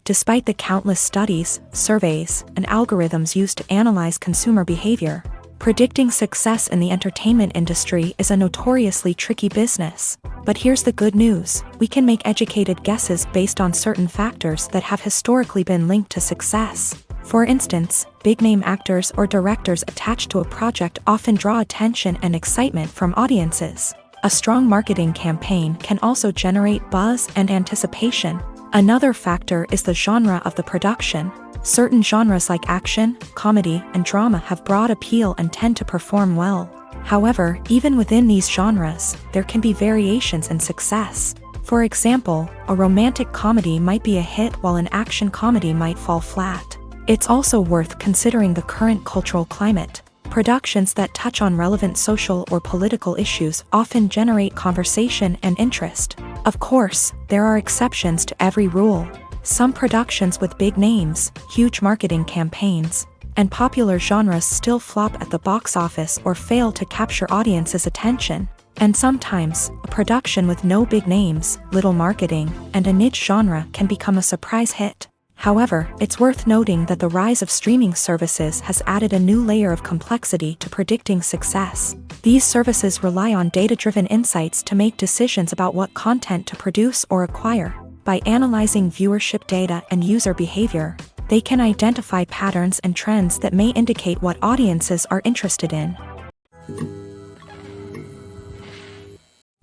Despite the countless studies, surveys, and algorithms used to analyze consumer behavior, predicting success in the entertainment industry is a notoriously tricky business. But here's the good news: we can make educated guesses based on certain factors that have historically been linked to success. For instance, big-name actors or directors attached to a project often draw attention and excitement from audiences. A strong marketing campaign can also generate buzz and anticipation. Another factor is the genre of the production. Certain genres like action, comedy, and drama have broad appeal and tend to perform well. However, even within these genres, there can be variations in success. For example, a romantic comedy might be a hit while an action comedy might fall flat. It's also worth considering the current cultural climate. Productions that touch on relevant social or political issues often generate conversation and interest. Of course, there are exceptions to every rule. Some productions with big names, huge marketing campaigns, and popular genres still flop at the box office or fail to capture audiences' attention. And sometimes, a production with no big names, little marketing, and a niche genre can become a surprise hit. However, it's worth noting that the rise of streaming services has added a new layer of complexity to predicting success. These services rely on data-driven insights to make decisions about what content to produce or acquire. By analyzing viewership data and user behavior, they can identify patterns and trends that may indicate what audiences are interested in.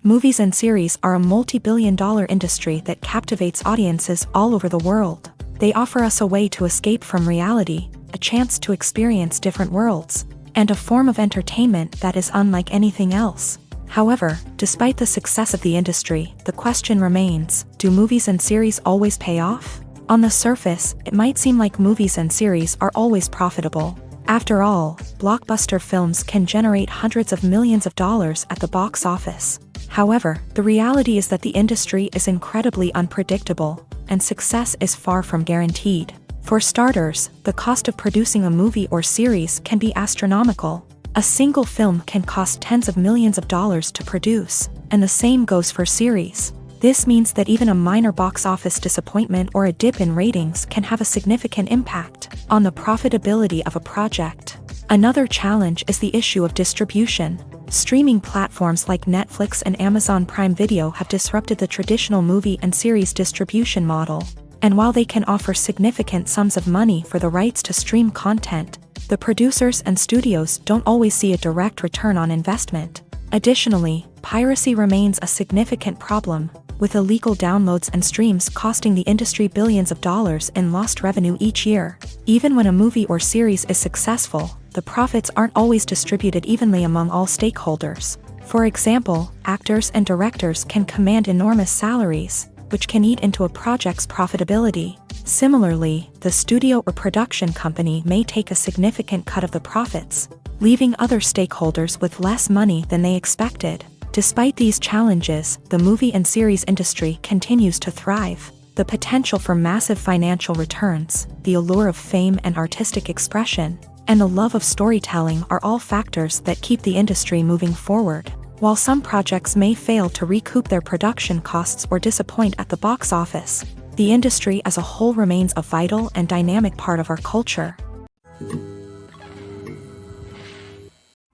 Movies and series are a multi-billion-dollar industry that captivates audiences all over the world. They offer us a way to escape from reality, a chance to experience different worlds, and a form of entertainment that is unlike anything else. However, despite the success of the industry, the question remains, do movies and series always pay off? On the surface, it might seem like movies and series are always profitable. After all, blockbuster films can generate hundreds of millions of dollars at the box office. However, the reality is that the industry is incredibly unpredictable, and success is far from guaranteed. For starters, the cost of producing a movie or series can be astronomical. A single film can cost tens of millions of dollars to produce, and the same goes for series. This means that even a minor box office disappointment or a dip in ratings can have a significant impact on the profitability of a project. Another challenge is the issue of distribution. Streaming platforms like Netflix and Amazon Prime Video have disrupted the traditional movie and series distribution model. And while they can offer significant sums of money for the rights to stream content, the producers and studios don't always see a direct return on investment. Additionally, piracy remains a significant problem, with illegal downloads and streams costing the industry billions of dollars in lost revenue each year. Even when a movie or series is successful, the profits aren't always distributed evenly among all stakeholders. For example, actors and directors can command enormous salaries, which can eat into a project's profitability. Similarly, the studio or production company may take a significant cut of the profits, leaving other stakeholders with less money than they expected. Despite these challenges, the movie and series industry continues to thrive. The potential for massive financial returns, the allure of fame and artistic expression, and the love of storytelling are all factors that keep the industry moving forward. While some projects may fail to recoup their production costs or disappoint at the box office, the industry as a whole remains a vital and dynamic part of our culture.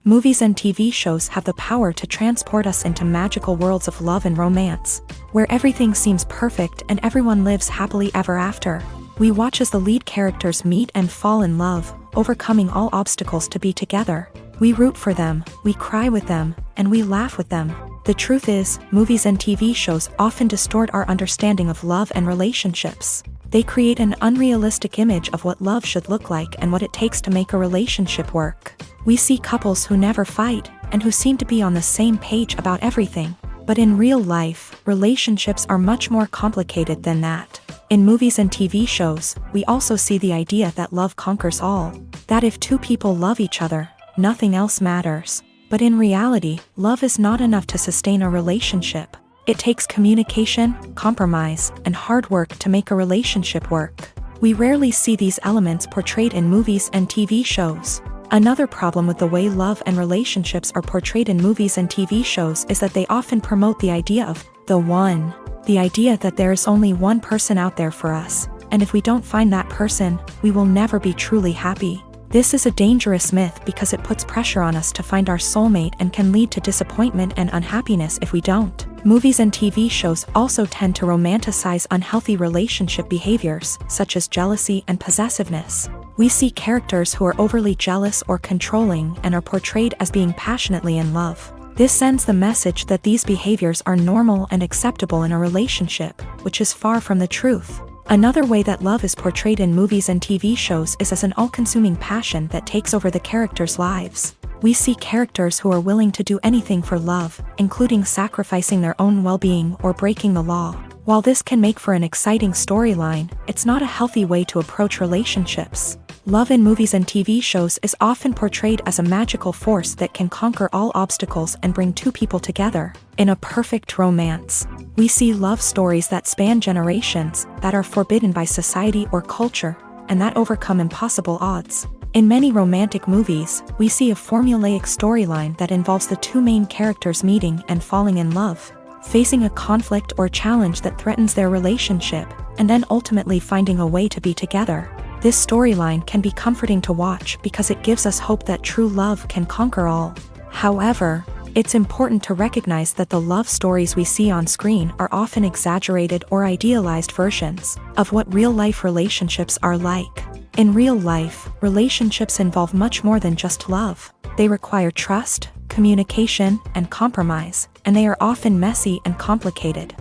Movies and TV shows have the power to transport us into magical worlds of love and romance, where everything seems perfect and everyone lives happily ever after. We watch as the lead characters meet and fall in love, overcoming all obstacles to be together. We root for them, we cry with them, and we laugh with them. The truth is, movies and TV shows often distort our understanding of love and relationships. They create an unrealistic image of what love should look like and what it takes to make a relationship work. We see couples who never fight, and who seem to be on the same page about everything. But in real life, relationships are much more complicated than that. In movies and TV shows, we also see the idea that love conquers all. That if two people love each other, nothing else matters. But in reality, love is not enough to sustain a relationship. It takes communication, compromise, and hard work to make a relationship work. We rarely see these elements portrayed in movies and TV shows. Another problem with the way love and relationships are portrayed in movies and TV shows is that they often promote the idea of the one. The idea that there is only one person out there for us, and if we don't find that person, we will never be truly happy. This is a dangerous myth because it puts pressure on us to find our soulmate and can lead to disappointment and unhappiness if we don't. Movies and TV shows also tend to romanticize unhealthy relationship behaviors, such as jealousy and possessiveness. We see characters who are overly jealous or controlling and are portrayed as being passionately in love. This sends the message that these behaviors are normal and acceptable in a relationship, which is far from the truth. Another way that love is portrayed in movies and TV shows is as an all-consuming passion that takes over the characters' lives. We see characters who are willing to do anything for love, including sacrificing their own well-being or breaking the law. While this can make for an exciting storyline, it's not a healthy way to approach relationships. Love in movies and TV shows is often portrayed as a magical force that can conquer all obstacles and bring two people together. In a perfect romance, we see love stories that span generations, that are forbidden by society or culture, and that overcome impossible odds. In many romantic movies, we see a formulaic storyline that involves the two main characters meeting and falling in love, facing a conflict or challenge that threatens their relationship, and then ultimately finding a way to be together. This storyline can be comforting to watch because it gives us hope that true love can conquer all. However, it's important to recognize that the love stories we see on screen are often exaggerated or idealized versions of what real-life relationships are like. In real life, relationships involve much more than just love. They require trust, communication, and compromise, and they are often messy and complicated.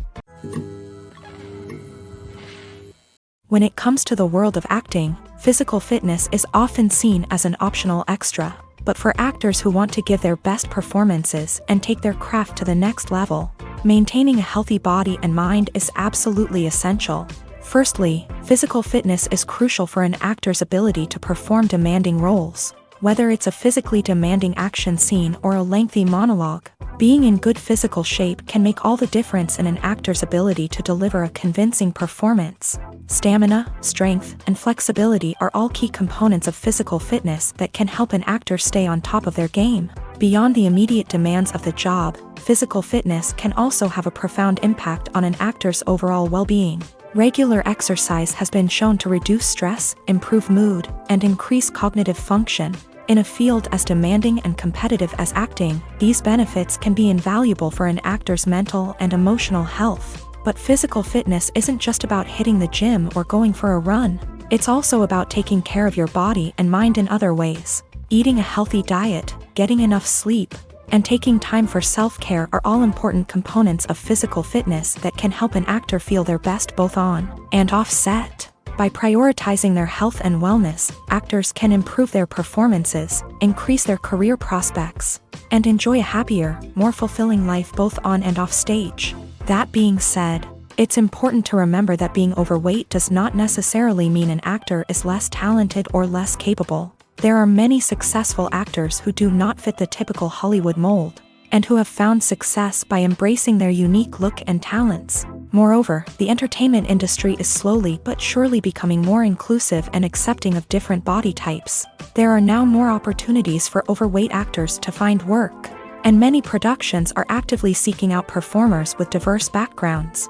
When it comes to the world of acting, physical fitness is often seen as an optional extra. But for actors who want to give their best performances and take their craft to the next level, maintaining a healthy body and mind is absolutely essential. Firstly, physical fitness is crucial for an actor's ability to perform demanding roles. Whether it's a physically demanding action scene or a lengthy monologue, being in good physical shape can make all the difference in an actor's ability to deliver a convincing performance. Stamina, strength, and flexibility are all key components of physical fitness that can help an actor stay on top of their game. Beyond the immediate demands of the job, physical fitness can also have a profound impact on an actor's overall well-being. Regular exercise has been shown to reduce stress, improve mood, and increase cognitive function. In a field as demanding and competitive as acting, these benefits can be invaluable for an actor's mental and emotional health. But physical fitness isn't just about hitting the gym or going for a run. It's also about taking care of your body and mind in other ways. Eating a healthy diet, getting enough sleep, and taking time for self-care are all important components of physical fitness that can help an actor feel their best both on and off set. By prioritizing their health and wellness, actors can improve their performances, increase their career prospects, and enjoy a happier, more fulfilling life both on and off stage. That being said, it's important to remember that being overweight does not necessarily mean an actor is less talented or less capable. There are many successful actors who do not fit the typical Hollywood mold, and who have found success by embracing their unique look and talents. Moreover, the entertainment industry is slowly but surely becoming more inclusive and accepting of different body types. There are now more opportunities for overweight actors to find work, and many productions are actively seeking out performers with diverse backgrounds.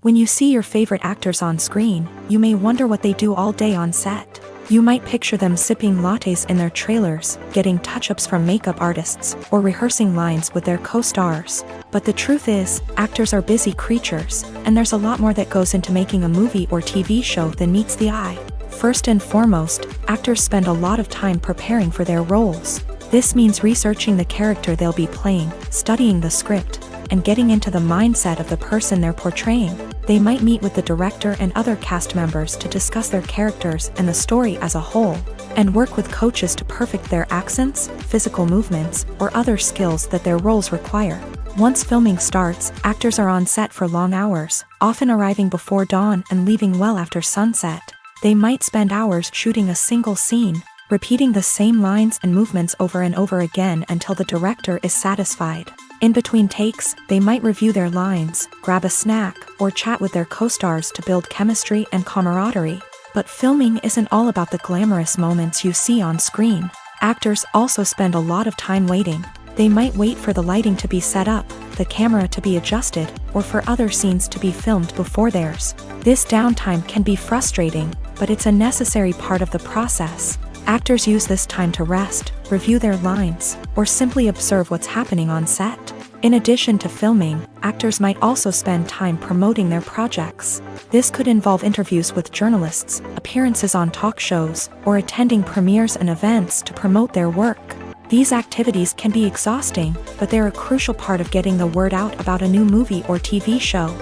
When you see your favorite actors on screen, you may wonder what they do all day on set. You might picture them sipping lattes in their trailers, getting touch-ups from makeup artists, or rehearsing lines with their co-stars. But the truth is, actors are busy creatures, and there's a lot more that goes into making a movie or TV show than meets the eye. First and foremost, actors spend a lot of time preparing for their roles. This means researching the character they'll be playing, studying the script, and getting into the mindset of the person they're portraying. They might meet with the director and other cast members to discuss their characters and the story as a whole, and work with coaches to perfect their accents, physical movements, or other skills that their roles require. Once filming starts, actors are on set for long hours, often arriving before dawn and leaving well after sunset. They might spend hours shooting a single scene, repeating the same lines and movements over and over again until the director is satisfied. In between takes, they might review their lines, grab a snack, or chat with their co-stars to build chemistry and camaraderie. But filming isn't all about the glamorous moments you see on screen. Actors also spend a lot of time waiting. They might wait for the lighting to be set up, the camera to be adjusted, or for other scenes to be filmed before theirs. This downtime can be frustrating, but it's a necessary part of the process. Actors use this time to rest, review their lines, or simply observe what's happening on set. In addition to filming, actors might also spend time promoting their projects. This could involve interviews with journalists, appearances on talk shows, or attending premieres and events to promote their work. These activities can be exhausting, but they're a crucial part of getting the word out about a new movie or TV show.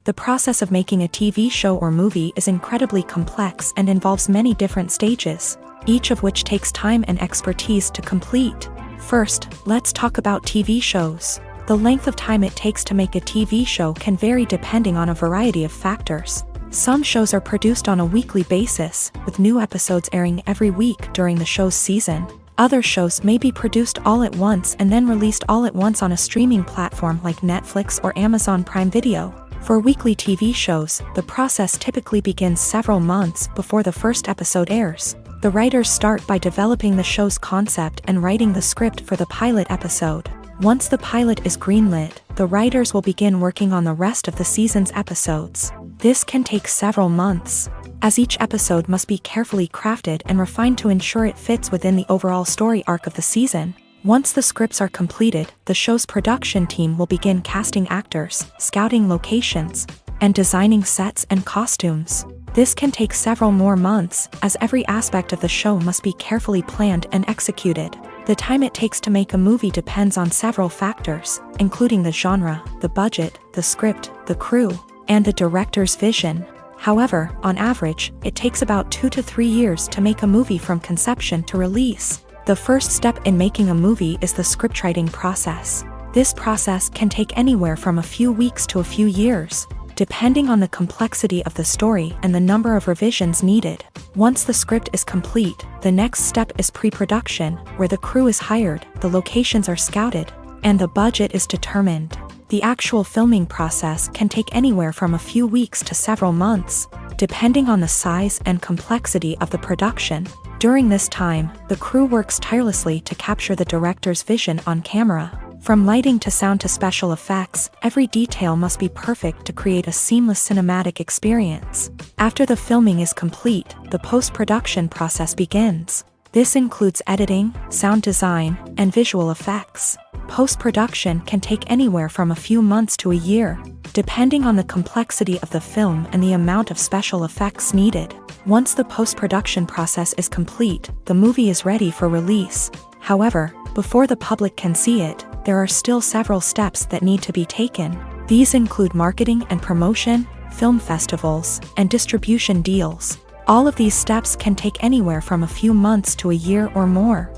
The process of making a TV show or movie is incredibly complex and involves many different stages, each of which takes time and expertise to complete. First, let's talk about TV shows. The length of time it takes to make a TV show can vary depending on a variety of factors. Some shows are produced on a weekly basis, with new episodes airing every week during the show's season. Other shows may be produced all at once and then released all at once on a streaming platform like Netflix or Amazon Prime Video. For weekly TV shows, the process typically begins several months before the first episode airs. The writers start by developing the show's concept and writing the script for the pilot episode. Once the pilot is greenlit, the writers will begin working on the rest of the season's episodes. This can take several months, as each episode must be carefully crafted and refined to ensure it fits within the overall story arc of the season. Once the scripts are completed, the show's production team will begin casting actors, scouting locations, and designing sets and costumes. This can take several more months, as every aspect of the show must be carefully planned and executed. The time it takes to make a movie depends on several factors, including the genre, the budget, the script, the crew, and the director's vision. However, on average, it takes about 2 to 3 years to make a movie from conception to release. The first step in making a movie is the scriptwriting process. This process can take anywhere from a few weeks to a few years, depending on the complexity of the story and the number of revisions needed. Once the script is complete, the next step is pre-production, where the crew is hired, the locations are scouted, and the budget is determined. The actual filming process can take anywhere from a few weeks to several months, depending on the size and complexity of the production. During this time, the crew works tirelessly to capture the director's vision on camera. From lighting to sound to special effects, every detail must be perfect to create a seamless cinematic experience. After the filming is complete, the post-production process begins. This includes editing, sound design, and visual effects. Post-production can take anywhere from a few months to a year, depending on the complexity of the film and the amount of special effects needed. Once the post-production process is complete, the movie is ready for release. However, before the public can see it, there are still several steps that need to be taken. These include marketing and promotion, film festivals, and distribution deals. All of these steps can take anywhere from a few months to a year or more.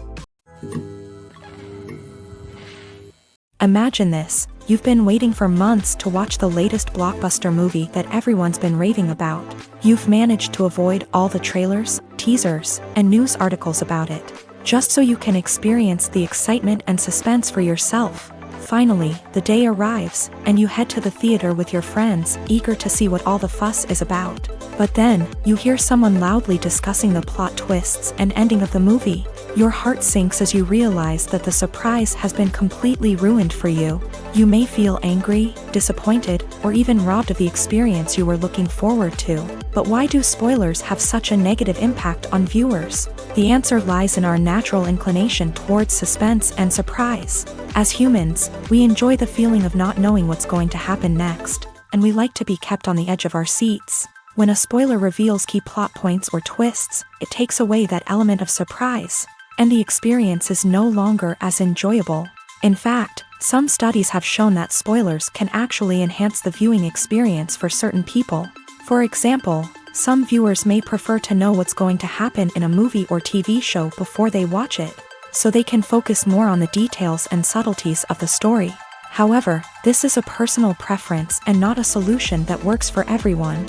Imagine this: you've been waiting for months to watch the latest blockbuster movie that everyone's been raving about. You've managed to avoid all the trailers, teasers, and news articles about it, just so you can experience the excitement and suspense for yourself. Finally, the day arrives, and you head to the theater with your friends, eager to see what all the fuss is about. But then, you hear someone loudly discussing the plot twists and ending of the movie. Your heart sinks as you realize that the surprise has been completely ruined for you. You may feel angry, disappointed, or even robbed of the experience you were looking forward to. But why do spoilers have such a negative impact on viewers? The answer lies in our natural inclination towards suspense and surprise. As humans, we enjoy the feeling of not knowing what's going to happen next, and we like to be kept on the edge of our seats. When a spoiler reveals key plot points or twists, it takes away that element of surprise, and the experience is no longer as enjoyable. In fact, some studies have shown that spoilers can actually enhance the viewing experience for certain people. For example, some viewers may prefer to know what's going to happen in a movie or TV show before they watch it, so they can focus more on the details and subtleties of the story. However, this is a personal preference and not a solution that works for everyone.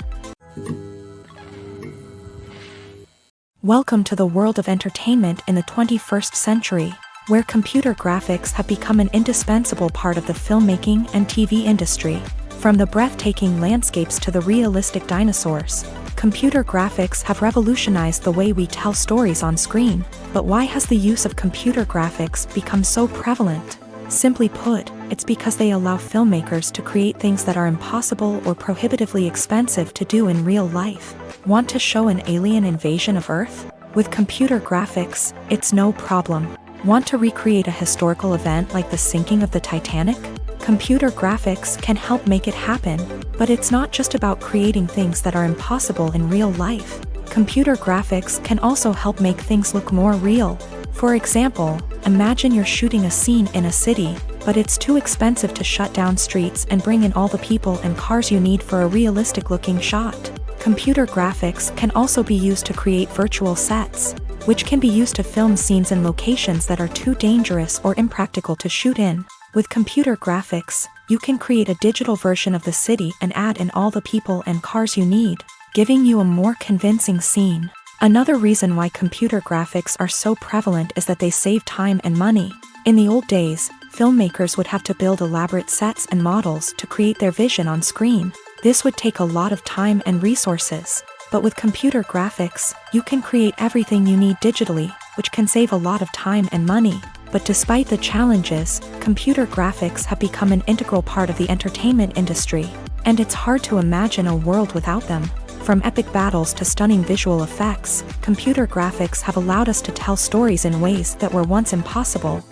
Welcome to the world of entertainment in the 21st century, where computer graphics have become an indispensable part of the filmmaking and TV industry. From the breathtaking landscapes to the realistic dinosaurs, computer graphics have revolutionized the way we tell stories on screen. But why has the use of computer graphics become so prevalent? Simply put, it's because they allow filmmakers to create things that are impossible or prohibitively expensive to do in real life. Want to show an alien invasion of Earth? With computer graphics, it's no problem. Want to recreate a historical event like the sinking of the Titanic? Computer graphics can help make it happen. But it's not just about creating things that are impossible in real life. Computer graphics can also help make things look more real. For example, imagine you're shooting a scene in a city, but it's too expensive to shut down streets and bring in all the people and cars you need for a realistic-looking shot. Computer graphics can also be used to create virtual sets. which can be used to film scenes in locations that are too dangerous or impractical to shoot in. With computer graphics, you can create a digital version of the city and add in all the people and cars you need, giving you a more convincing scene. Another reason why computer graphics are so prevalent is that they save time and money. In the old days, filmmakers would have to build elaborate sets and models to create their vision on screen. This would take a lot of time and resources. But with computer graphics, you can create everything you need digitally, which can save a lot of time and money. But despite the challenges, computer graphics have become an integral part of the entertainment industry, and it's hard to imagine a world without them. From epic battles to stunning visual effects, computer graphics have allowed us to tell stories in ways that were once impossible.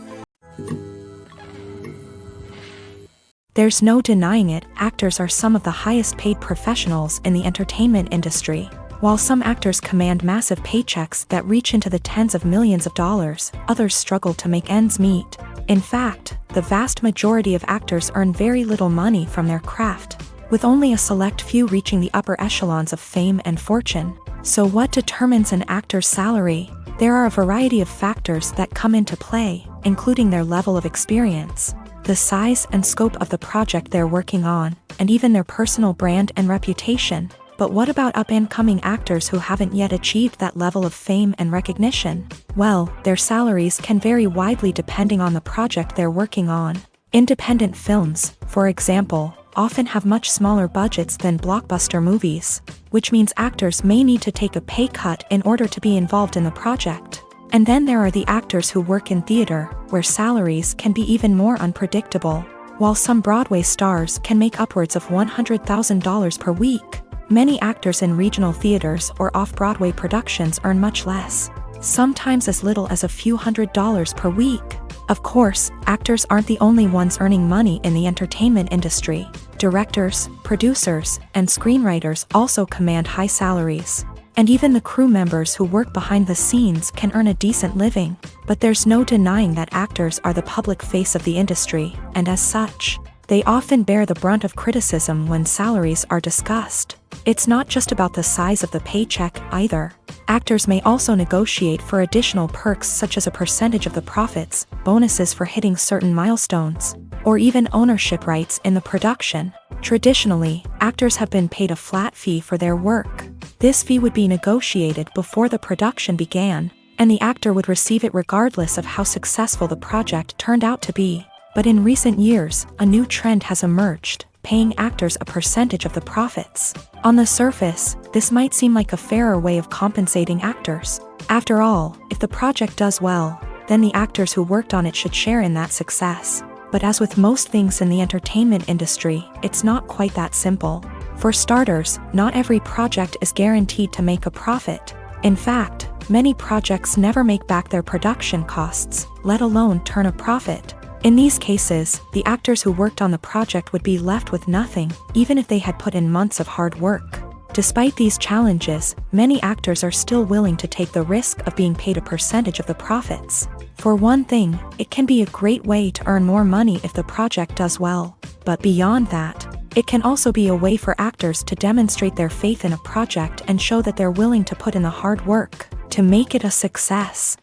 There's no denying it, actors are some of the highest paid professionals in the entertainment industry. While some actors command massive paychecks that reach into the tens of millions of dollars, others struggle to make ends meet. In fact, the vast majority of actors earn very little money from their craft, with only a select few reaching the upper echelons of fame and fortune. So what determines an actor's salary? There are a variety of factors that come into play, including their level of experience, the size and scope of the project they're working on, and even their personal brand and reputation. But what about up-and-coming actors who haven't yet achieved that level of fame and recognition? Well, their salaries can vary widely depending on the project they're working on. Independent films, for example, often have much smaller budgets than blockbuster movies, which means actors may need to take a pay cut in order to be involved in the project. And then there are the actors who work in theater, where salaries can be even more unpredictable. While some Broadway stars can make upwards of $100,000 per week, many actors in regional theaters or off-Broadway productions earn much less, sometimes as little as a few $100s per week. Of course, actors aren't the only ones earning money in the entertainment industry. Directors, producers, and screenwriters also command high salaries. And even the crew members who work behind the scenes can earn a decent living. But there's no denying that actors are the public face of the industry, and as such, they often bear the brunt of criticism when salaries are discussed. It's not just about the size of the paycheck either. Actors may also negotiate for additional perks such as a percentage of the profits, bonuses for hitting certain milestones, or even ownership rights in the production. Traditionally, actors have been paid a flat fee for their work. This fee would be negotiated before the production began, and the actor would receive it regardless of how successful the project turned out to be. But in recent years, a new trend has emerged, paying actors a percentage of the profits. On the surface, this might seem like a fairer way of compensating actors. After all, if the project does well, then the actors who worked on it should share in that success. But as with most things in the entertainment industry, it's not quite that simple. For starters, not every project is guaranteed to make a profit. In fact, many projects never make back their production costs, let alone turn a profit. In these cases, the actors who worked on the project would be left with nothing, even if they had put in months of hard work. Despite these challenges, many actors are still willing to take the risk of being paid a percentage of the profits. For one thing, it can be a great way to earn more money if the project does well. But beyond that, it can also be a way for actors to demonstrate their faith in a project and show that they're willing to put in the hard work to make it a success.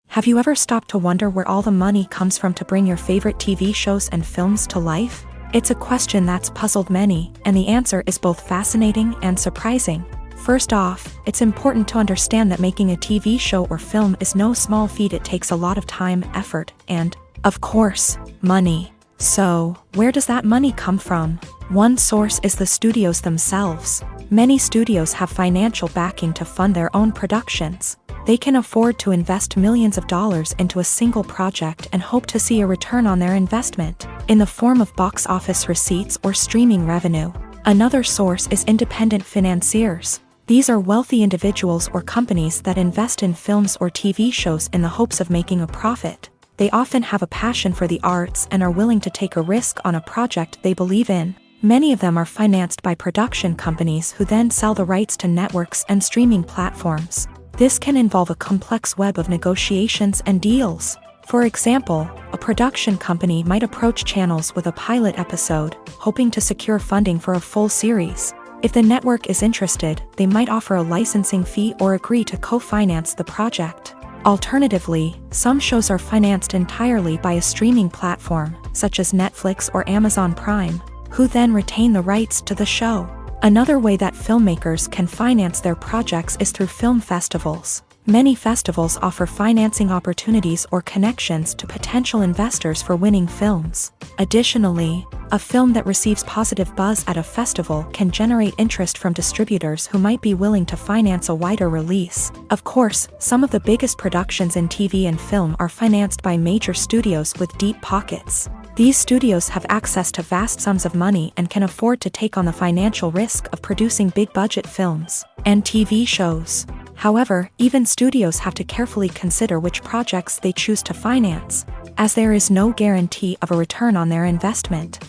Have you ever stopped to wonder where all the money comes from to bring your favorite TV shows and films to life? It's a question that's puzzled many, and the answer is both fascinating and surprising. First off, it's important to understand that making a TV show or film is no small feat. It takes a lot of time, effort, and, of course, money. So, where does that money come from? One source is the studios themselves. Many studios have financial backing to fund their own productions. They can afford to invest millions of dollars into a single project and hope to see a return on their investment, in the form of box office receipts or streaming revenue. Another source is independent financiers. These are wealthy individuals or companies that invest in films or TV shows in the hopes of making a profit. They often have a passion for the arts and are willing to take a risk on a project they believe in. Many of them are financed by production companies who then sell the rights to networks and streaming platforms. This can involve a complex web of negotiations and deals. For example, a production company might approach channels with a pilot episode, hoping to secure funding for a full series. If the network is interested, they might offer a licensing fee or agree to co-finance the project. Alternatively, some shows are financed entirely by a streaming platform, such as Netflix or Amazon Prime, who then retain the rights to the show. Another way that filmmakers can finance their projects is through film festivals. Many festivals offer financing opportunities or connections to potential investors for winning films. Additionally, a film that receives positive buzz at a festival can generate interest from distributors who might be willing to finance a wider release. Of course, some of the biggest productions in TV and film are financed by major studios with deep pockets. These studios have access to vast sums of money and can afford to take on the financial risk of producing big-budget films and TV shows. However, even studios have to carefully consider which projects they choose to finance, as there is no guarantee of a return on their investment.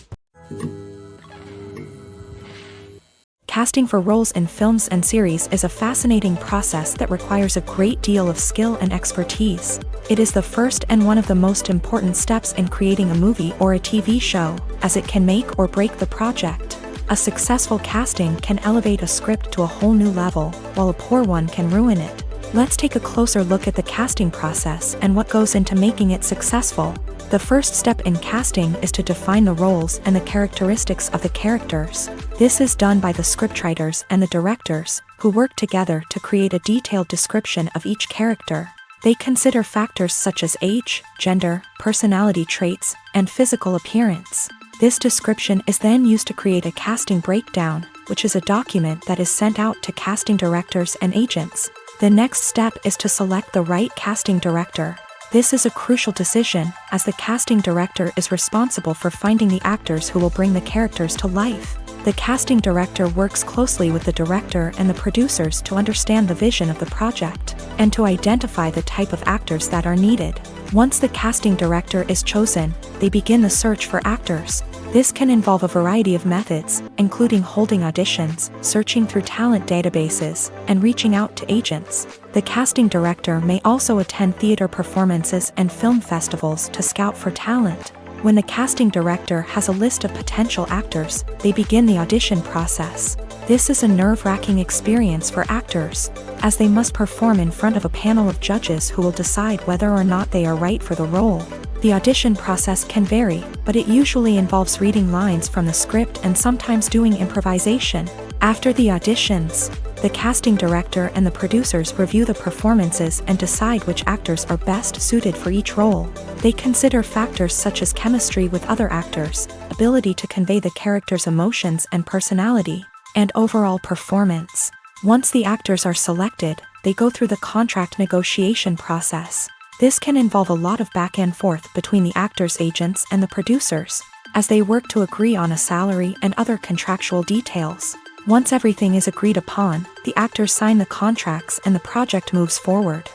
Casting for roles in films and series is a fascinating process that requires a great deal of skill and expertise. It is the first and one of the most important steps in creating a movie or a TV show, as it can make or break the project. A successful casting can elevate a script to a whole new level, while a poor one can ruin it. Let's take a closer look at the casting process and what goes into making it successful. The first step in casting is to define the roles and the characteristics of the characters. This is done by the scriptwriters and the directors, who work together to create a detailed description of each character. They consider factors such as age, gender, personality traits, and physical appearance. This description is then used to create a casting breakdown, which is a document that is sent out to casting directors and agents. The next step is to select the right casting director. This is a crucial decision, as the casting director is responsible for finding the actors who will bring the characters to life. The casting director works closely with the director and the producers to understand the vision of the project, and to identify the type of actors that are needed. Once the casting director is chosen, they begin the search for actors. This can involve a variety of methods, including holding auditions, searching through talent databases, and reaching out to agents. The casting director may also attend theater performances and film festivals to scout for talent. When the casting director has a list of potential actors, they begin the audition process. This is a nerve-wracking experience for actors, as they must perform in front of a panel of judges who will decide whether or not they are right for the role. The audition process can vary, but it usually involves reading lines from the script and sometimes doing improvisation. After the auditions, the casting director and the producers review the performances and decide which actors are best suited for each role. They consider factors such as chemistry with other actors, ability to convey the character's emotions and personality, and overall performance. Once the actors are selected, they go through the contract negotiation process. This can involve a lot of back and forth between the actors' agents and the producers, as they work to agree on a salary and other contractual details. Once everything is agreed upon, the actors sign the contracts and the project moves forward.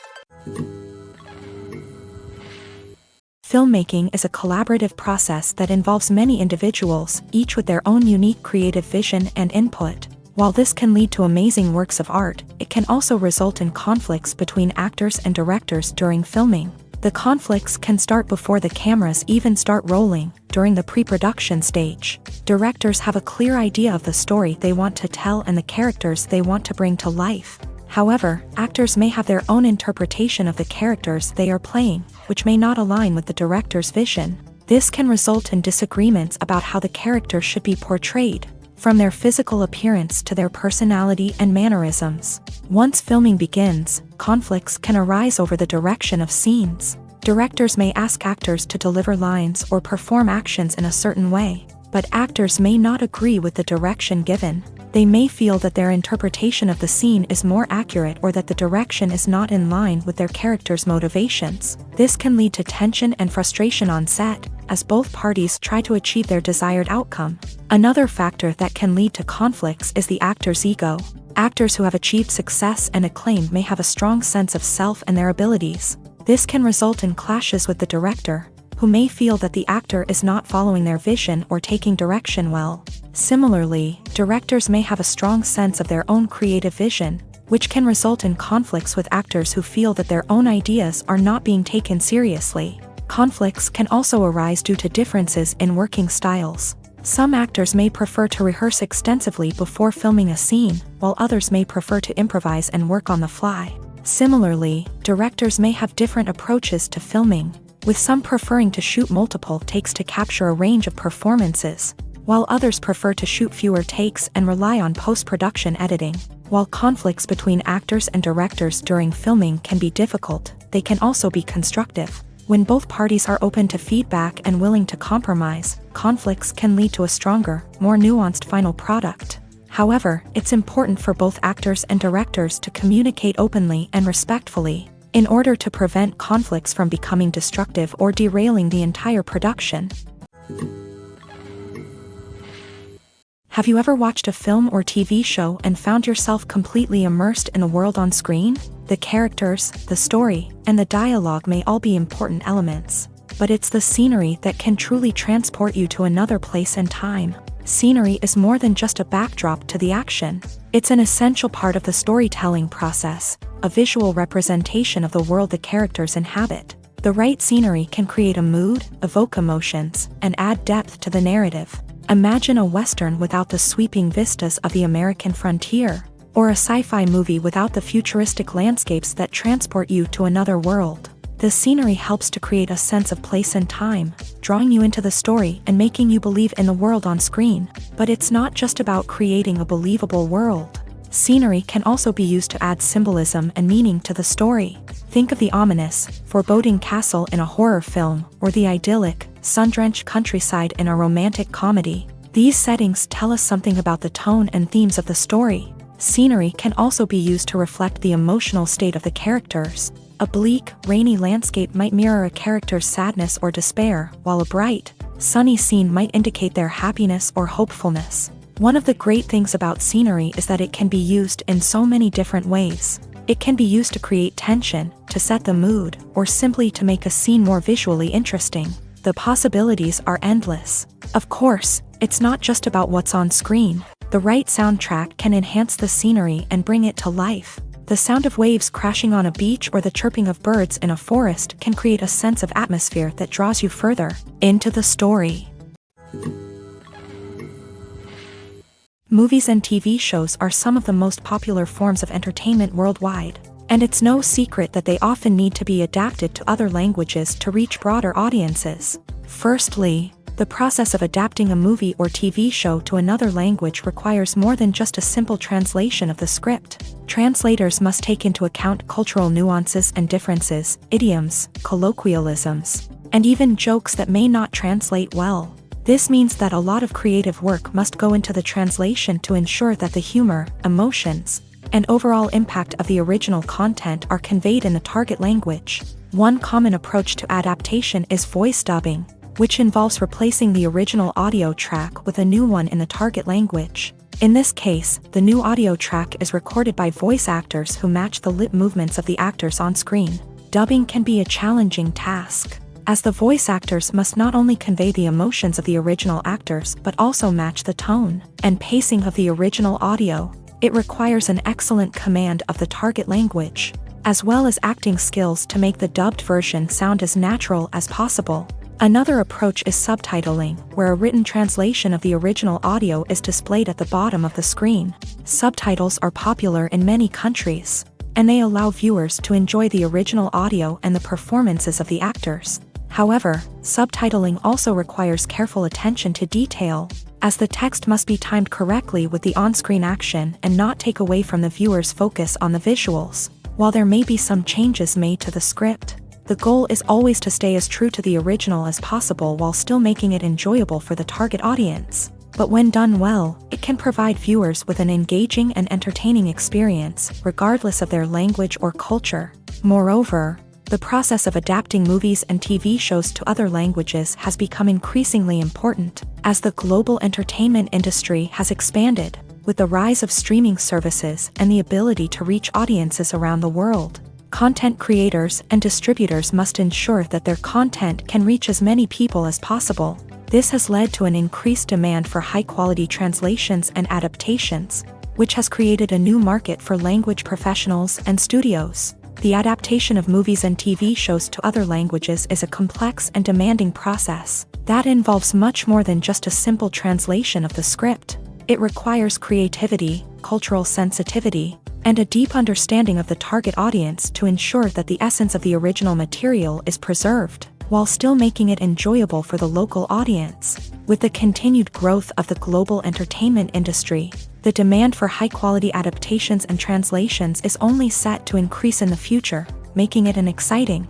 Filmmaking is a collaborative process that involves many individuals, each with their own unique creative vision and input. While this can lead to amazing works of art, it can also result in conflicts between actors and directors during filming. The conflicts can start before the cameras even start rolling, during the pre-production stage. Directors have a clear idea of the story they want to tell and the characters they want to bring to life. However, actors may have their own interpretation of the characters they are playing, which may not align with the director's vision. This can result in disagreements about how the character should be portrayed, from their physical appearance to their personality and mannerisms. Once filming begins, conflicts can arise over the direction of scenes. Directors may ask actors to deliver lines or perform actions in a certain way, but actors may not agree with the direction given. They may feel that their interpretation of the scene is more accurate or that the direction is not in line with their character's motivations. This can lead to tension and frustration on set, as both parties try to achieve their desired outcome. Another factor that can lead to conflicts is the actor's ego. Actors who have achieved success and acclaim may have a strong sense of self and their abilities. This can result in clashes with the director, who may feel that the actor is not following their vision or taking direction well. Similarly, directors may have a strong sense of their own creative vision, which can result in conflicts with actors who feel that their own ideas are not being taken seriously. Conflicts can also arise due to differences in working styles. Some actors may prefer to rehearse extensively before filming a scene, while others may prefer to improvise and work on the fly. Similarly, directors may have different approaches to filming, with some preferring to shoot multiple takes to capture a range of performances, while others prefer to shoot fewer takes and rely on post-production editing. While conflicts between actors and directors during filming can be difficult, they can also be constructive. When both parties are open to feedback and willing to compromise, conflicts can lead to a stronger, more nuanced final product. However, it's important for both actors and directors to communicate openly and respectfully, in order to prevent conflicts from becoming destructive or derailing the entire production. Have you ever watched a film or TV show and found yourself completely immersed in the world on screen? The characters, the story, and the dialogue may all be important elements, but it's the scenery that can truly transport you to another place and time. Scenery is more than just a backdrop to the action. It's an essential part of the storytelling process, a visual representation of the world the characters inhabit. The right scenery can create a mood, evoke emotions, and add depth to the narrative. Imagine a Western without the sweeping vistas of the American frontier, or a sci-fi movie without the futuristic landscapes that transport you to another world. The scenery helps to create a sense of place and time, drawing you into the story and making you believe in the world on screen. But it's not just about creating a believable world. Scenery can also be used to add symbolism and meaning to the story. Think of the ominous, foreboding castle in a horror film, or the idyllic, sun-drenched countryside in a romantic comedy. These settings tell us something about the tone and themes of the story. Scenery can also be used to reflect the emotional state of the characters. A bleak, rainy landscape might mirror a character's sadness or despair, while a bright, sunny scene might indicate their happiness or hopefulness. One of the great things about scenery is that it can be used in so many different ways. It can be used to create tension, to set the mood, or simply to make a scene more visually interesting. The possibilities are endless. Of course, it's not just about what's on screen. The right soundtrack can enhance the scenery and bring it to life. The sound of waves crashing on a beach or the chirping of birds in a forest can create a sense of atmosphere that draws you further into the story. Movies and TV shows are some of the most popular forms of entertainment worldwide, and it's no secret that they often need to be adapted to other languages to reach broader audiences. Firstly, the process of adapting a movie or TV show to another language requires more than just a simple translation of the script. Translators must take into account cultural nuances and differences, idioms, colloquialisms, and even jokes that may not translate well. This means that a lot of creative work must go into the translation to ensure that the humor, emotions, and overall impact of the original content are conveyed in the target language. One common approach to adaptation is voice dubbing, which involves replacing the original audio track with a new one in the target language. In this case, the new audio track is recorded by voice actors who match the lip movements of the actors on screen. Dubbing can be a challenging task, as the voice actors must not only convey the emotions of the original actors but also match the tone and pacing of the original audio. It requires an excellent command of the target language, as well as acting skills to make the dubbed version sound as natural as possible. Another approach is subtitling, where a written translation of the original audio is displayed at the bottom of the screen. Subtitles are popular in many countries, and they allow viewers to enjoy the original audio and the performances of the actors. However, subtitling also requires careful attention to detail, as the text must be timed correctly with the on-screen action and not take away from the viewer's focus on the visuals. While there may be some changes made to the script, the goal is always to stay as true to the original as possible while still making it enjoyable for the target audience. But when done well, it can provide viewers with an engaging and entertaining experience, regardless of their language or culture. Moreover, the process of adapting movies and TV shows to other languages has become increasingly important, as the global entertainment industry has expanded, with the rise of streaming services and the ability to reach audiences around the world. Content creators and distributors must ensure that their content can reach as many people as possible. This has led to an increased demand for high-quality translations and adaptations, which has created a new market for language professionals and studios. The adaptation of movies and TV shows to other languages is a complex and demanding process that involves much more than just a simple translation of the script. It requires creativity, cultural sensitivity, and a deep understanding of the target audience to ensure that the essence of the original material is preserved, while still making it enjoyable for the local audience. With the continued growth of the global entertainment industry, the demand for high-quality adaptations and translations is only set to increase in the future, making it an exciting.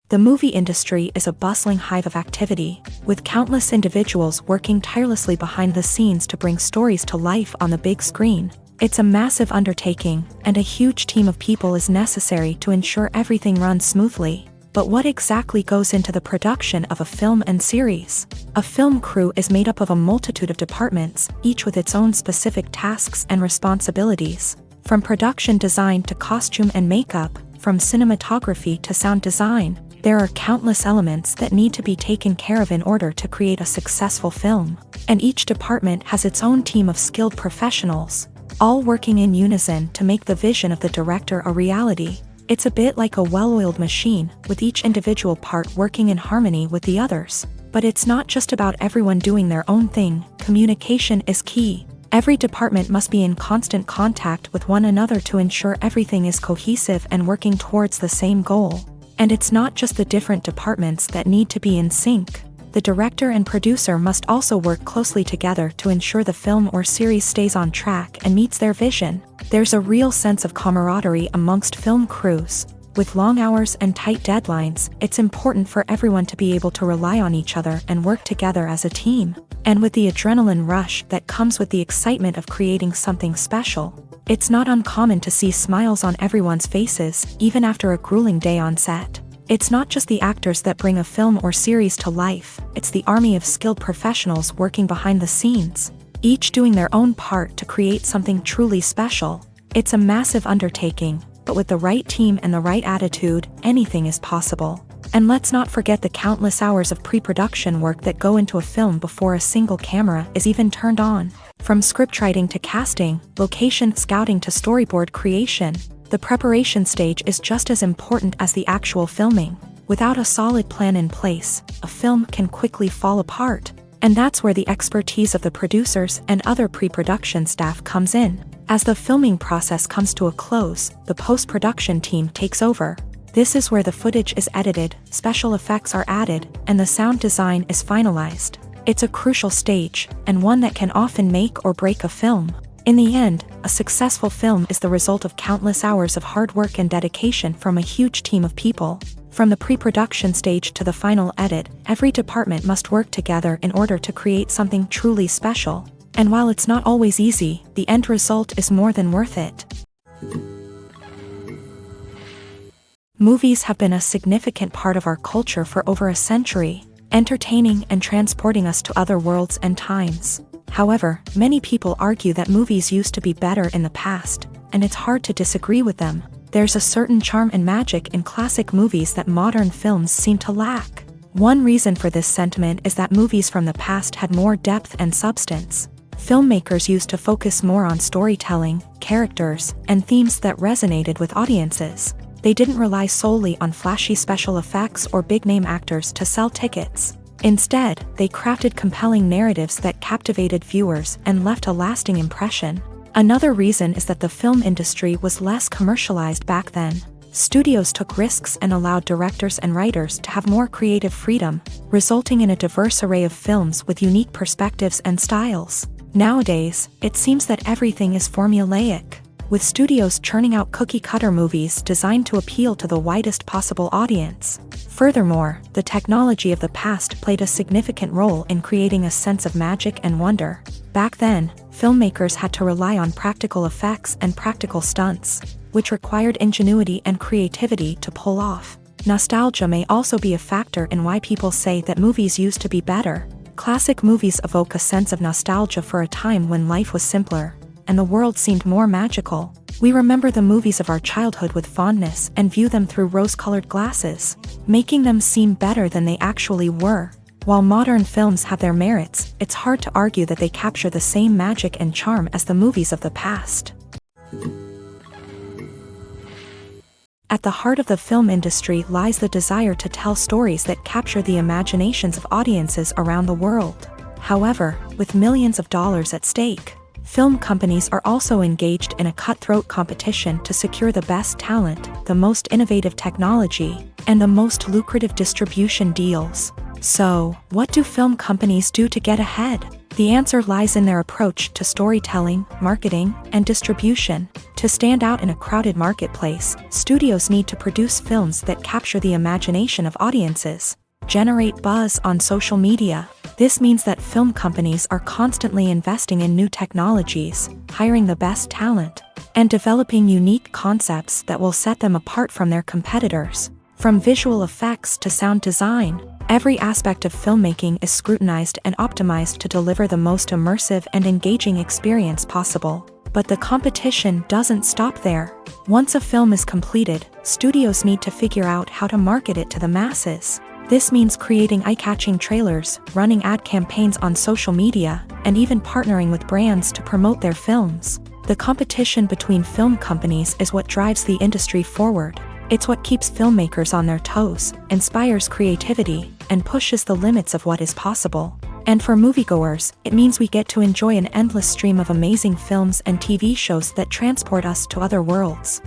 The movie industry is a bustling hive of activity, with countless individuals working tirelessly behind the scenes to bring stories to life on the big screen. It's a massive undertaking, and a huge team of people is necessary to ensure everything runs smoothly. But what exactly goes into the production of a film and series? A film crew is made up of a multitude of departments, each with its own specific tasks and responsibilities. From production design to costume and makeup, from cinematography to sound design, there are countless elements that need to be taken care of in order to create a successful film. And each department has its own team of skilled professionals, all working in unison to make the vision of the director a reality. It's a bit like a well-oiled machine, with each individual part working in harmony with the others. But it's not just about everyone doing their own thing. Communication is key. Every department must be in constant contact with one another to ensure everything is cohesive and working towards the same goal. And it's not just the different departments that need to be in sync. The director and producer must also work closely together to ensure the film or series stays on track and meets their vision. There's a real sense of camaraderie amongst film crews. With long hours and tight deadlines, it's important for everyone to be able to rely on each other and work together as a team. And with the adrenaline rush that comes with the excitement of creating something special, it's not uncommon to see smiles on everyone's faces, even after a grueling day on set. It's not just the actors that bring a film or series to life, it's the army of skilled professionals working behind the scenes, each doing their own part to create something truly special. It's a massive undertaking, but with the right team and the right attitude, anything is possible. And let's not forget the countless hours of pre-production work that go into a film before a single camera is even turned on. From scriptwriting to casting, location scouting to storyboard creation, the preparation stage is just as important as the actual filming. Without a solid plan in place, a film can quickly fall apart. And that's where the expertise of the producers and other pre-production staff comes in. As the filming process comes to a close, the post-production team takes over. This is where the footage is edited, special effects are added, and the sound design is finalized. It's a crucial stage, and one that can often make or break a film. In the end, a successful film is the result of countless hours of hard work and dedication from a huge team of people. From the pre-production stage to the final edit, every department must work together in order to create something truly special. And while it's not always easy, the end result is more than worth it. Movies have been a significant part of our culture for over a century, entertaining and transporting us to other worlds and times. However, many people argue that movies used to be better in the past, and it's hard to disagree with them. There's a certain charm and magic in classic movies that modern films seem to lack. One reason for this sentiment is that movies from the past had more depth and substance. Filmmakers used to focus more on storytelling, characters, and themes that resonated with audiences. They didn't rely solely on flashy special effects or big-name actors to sell tickets. Instead, they crafted compelling narratives that captivated viewers and left a lasting impression. Another reason is that the film industry was less commercialized back then. Studios took risks and allowed directors and writers to have more creative freedom, resulting in a diverse array of films with unique perspectives and styles. Nowadays, it seems that everything is formulaic, with studios churning out cookie-cutter movies designed to appeal to the widest possible audience. Furthermore, the technology of the past played a significant role in creating a sense of magic and wonder. Back then, filmmakers had to rely on practical effects and practical stunts, which required ingenuity and creativity to pull off. Nostalgia may also be a factor in why people say that movies used to be better. Classic movies evoke a sense of nostalgia for a time when life was simpler, and the world seemed more magical. We remember the movies of our childhood with fondness and view them through rose-colored glasses, making them seem better than they actually were. While modern films have their merits, it's hard to argue that they capture the same magic and charm as the movies of the past. At the heart of the film industry lies the desire to tell stories that capture the imaginations of audiences around the world. However, with millions of dollars at stake, film companies are also engaged in a cutthroat competition to secure the best talent, the most innovative technology, and the most lucrative distribution deals. So, what do film companies do to get ahead? The answer lies in their approach to storytelling, marketing, and distribution. To stand out in a crowded marketplace, studios need to produce films that capture the imagination of audiences, generate buzz on social media. This means that film companies are constantly investing in new technologies, hiring the best talent, and developing unique concepts that will set them apart from their competitors. From visual effects to sound design, every aspect of filmmaking is scrutinized and optimized to deliver the most immersive and engaging experience possible. But the competition doesn't stop there. Once a film is completed, studios need to figure out how to market it to the masses. This means creating eye-catching trailers, running ad campaigns on social media, and even partnering with brands to promote their films. The competition between film companies is what drives the industry forward. It's what keeps filmmakers on their toes, inspires creativity, and pushes the limits of what is possible. And for moviegoers, it means we get to enjoy an endless stream of amazing films and TV shows that transport us to other worlds.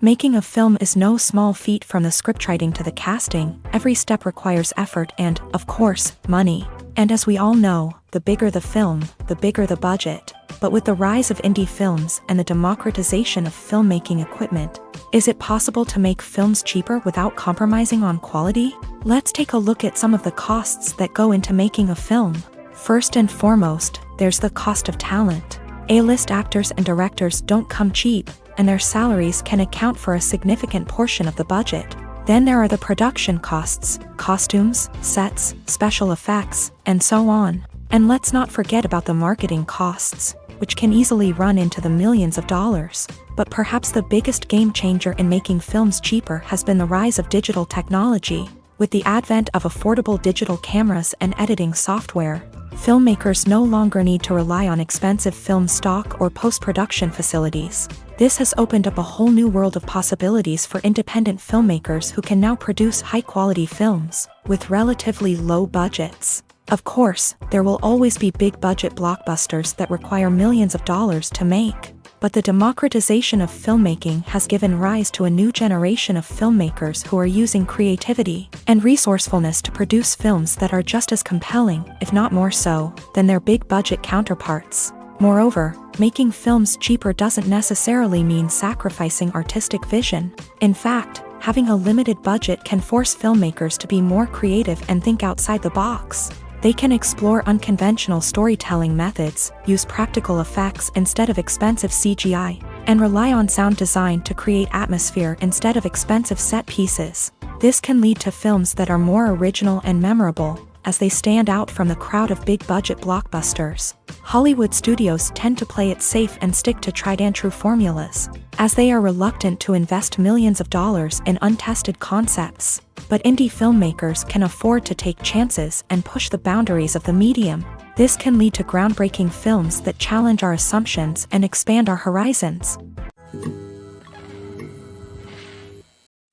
Making a film is no small feat. From the scriptwriting to the casting, every step requires effort and, of course, money. And as we all know, the bigger the film, the bigger the budget. But with the rise of indie films and the democratization of filmmaking equipment, is it possible to make films cheaper without compromising on quality? Let's take a look at some of the costs that go into making a film. First and foremost, there's the cost of talent. A-list actors and directors don't come cheap, and their salaries can account for a significant portion of the budget. Then there are the production costs, costumes, sets, special effects, and so on. And let's not forget about the marketing costs, which can easily run into the millions of dollars. But perhaps the biggest game changer in making films cheaper has been the rise of digital technology. With the advent of affordable digital cameras and editing software, filmmakers no longer need to rely on expensive film stock or post-production facilities. This has opened up a whole new world of possibilities for independent filmmakers who can now produce high-quality films with relatively low budgets. Of course, there will always be big-budget blockbusters that require millions of dollars to make. But the democratization of filmmaking has given rise to a new generation of filmmakers who are using creativity and resourcefulness to produce films that are just as compelling, if not more so, than their big-budget counterparts. Moreover, making films cheaper doesn't necessarily mean sacrificing artistic vision. In fact, having a limited budget can force filmmakers to be more creative and think outside the box. They can explore unconventional storytelling methods, use practical effects instead of expensive CGI, and rely on sound design to create atmosphere instead of expensive set pieces. This can lead to films that are more original and memorable, as they stand out from the crowd of big-budget blockbusters. Hollywood studios tend to play it safe and stick to tried-and-true formulas, as they are reluctant to invest millions of dollars in untested concepts. But indie filmmakers can afford to take chances and push the boundaries of the medium. This can lead to groundbreaking films that challenge our assumptions and expand our horizons.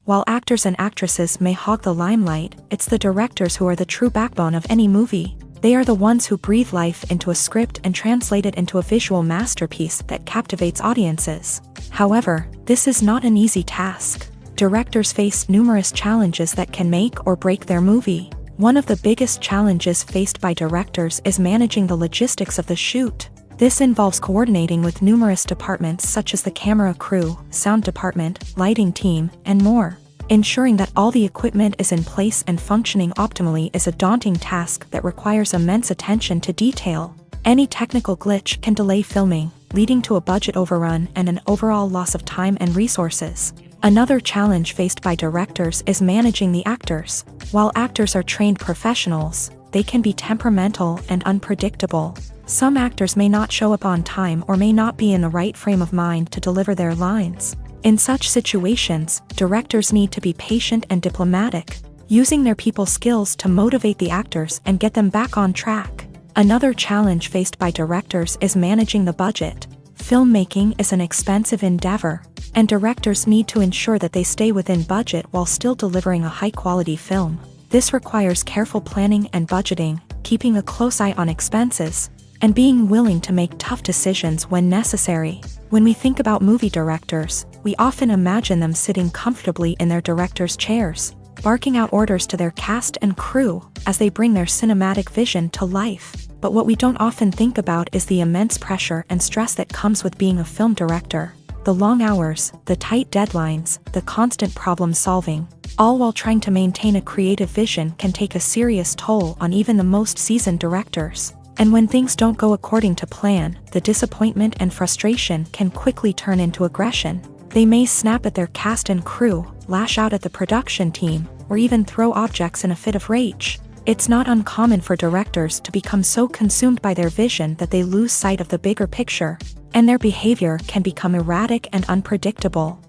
While actors and actresses may hog the limelight, it's the directors who are the true backbone of any movie. They are the ones who breathe life into a script and translate it into a visual masterpiece that captivates audiences. However, this is not an easy task. Directors face numerous challenges that can make or break their movie. One of the biggest challenges faced by directors is managing the logistics of the shoot. This involves coordinating with numerous departments such as the camera crew, sound department, lighting team, and more. Ensuring that all the equipment is in place and functioning optimally is a daunting task that requires immense attention to detail. Any technical glitch can delay filming, leading to a budget overrun and an overall loss of time and resources. Another challenge faced by directors is managing the actors. While actors are trained professionals, they can be temperamental and unpredictable. Some actors may not show up on time or may not be in the right frame of mind to deliver their lines. In such situations, directors need to be patient and diplomatic, using their people skills to motivate the actors and get them back on track. Another challenge faced by directors is managing the budget. Filmmaking is an expensive endeavor, and directors need to ensure that they stay within budget while still delivering a high-quality film. This requires careful planning and budgeting, keeping a close eye on expenses, and being willing to make tough decisions when necessary. When we think about movie directors, we often imagine them sitting comfortably in their director's chairs, barking out orders to their cast and crew as they bring their cinematic vision to life. But what we don't often think about is the immense pressure and stress that comes with being a film director. The long hours, the tight deadlines, the constant problem solving, all while trying to maintain a creative vision can take a serious toll on even the most seasoned directors. And when things don't go according to plan, the disappointment and frustration can quickly turn into aggression. They may snap at their cast and crew, lash out at the production team, or even throw objects in a fit of rage. It's not uncommon for directors to become so consumed by their vision that they lose sight of the bigger picture, and their behavior can become erratic and unpredictable.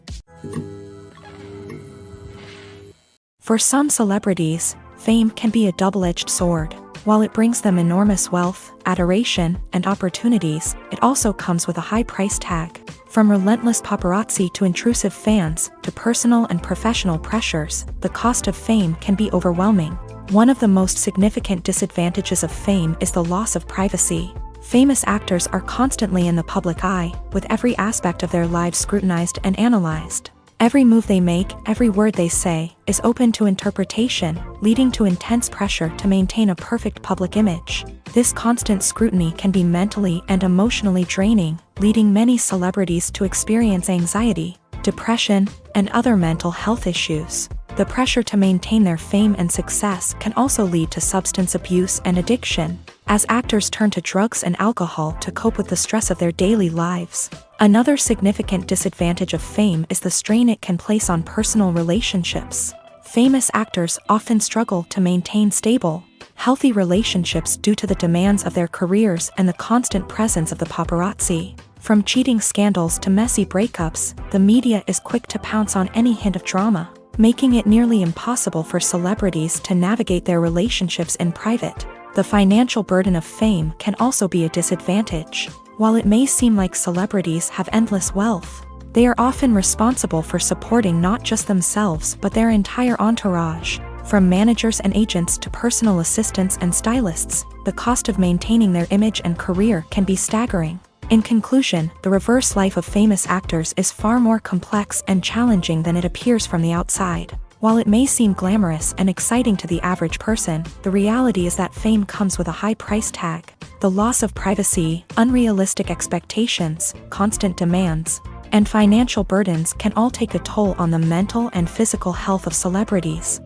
For some celebrities, fame can be a double-edged sword. While it brings them enormous wealth, adoration, and opportunities, it also comes with a high price tag. From relentless paparazzi to intrusive fans, to personal and professional pressures, the cost of fame can be overwhelming. One of the most significant disadvantages of fame is the loss of privacy. Famous actors are constantly in the public eye, with every aspect of their lives scrutinized and analyzed. Every move they make, every word they say, is open to interpretation, leading to intense pressure to maintain a perfect public image. This constant scrutiny can be mentally and emotionally draining, leading many celebrities to experience anxiety, depression, and other mental health issues. The pressure to maintain their fame and success can also lead to substance abuse and addiction, as actors turn to drugs and alcohol to cope with the stress of their daily lives. Another significant disadvantage of fame is the strain it can place on personal relationships. Famous actors often struggle to maintain stable, healthy relationships due to the demands of their careers and the constant presence of the paparazzi. From cheating scandals to messy breakups, the media is quick to pounce on any hint of drama, making it nearly impossible for celebrities to navigate their relationships in private. The financial burden of fame can also be a disadvantage. While it may seem like celebrities have endless wealth, they are often responsible for supporting not just themselves but their entire entourage. From managers and agents to personal assistants and stylists, the cost of maintaining their image and career can be staggering. In conclusion, the reverse life of famous actors is far more complex and challenging than it appears from the outside. While it may seem glamorous and exciting to the average person, the reality is that fame comes with a high price tag. The loss of privacy, unrealistic expectations, constant demands, and financial burdens can all take a toll on the mental and physical health of celebrities.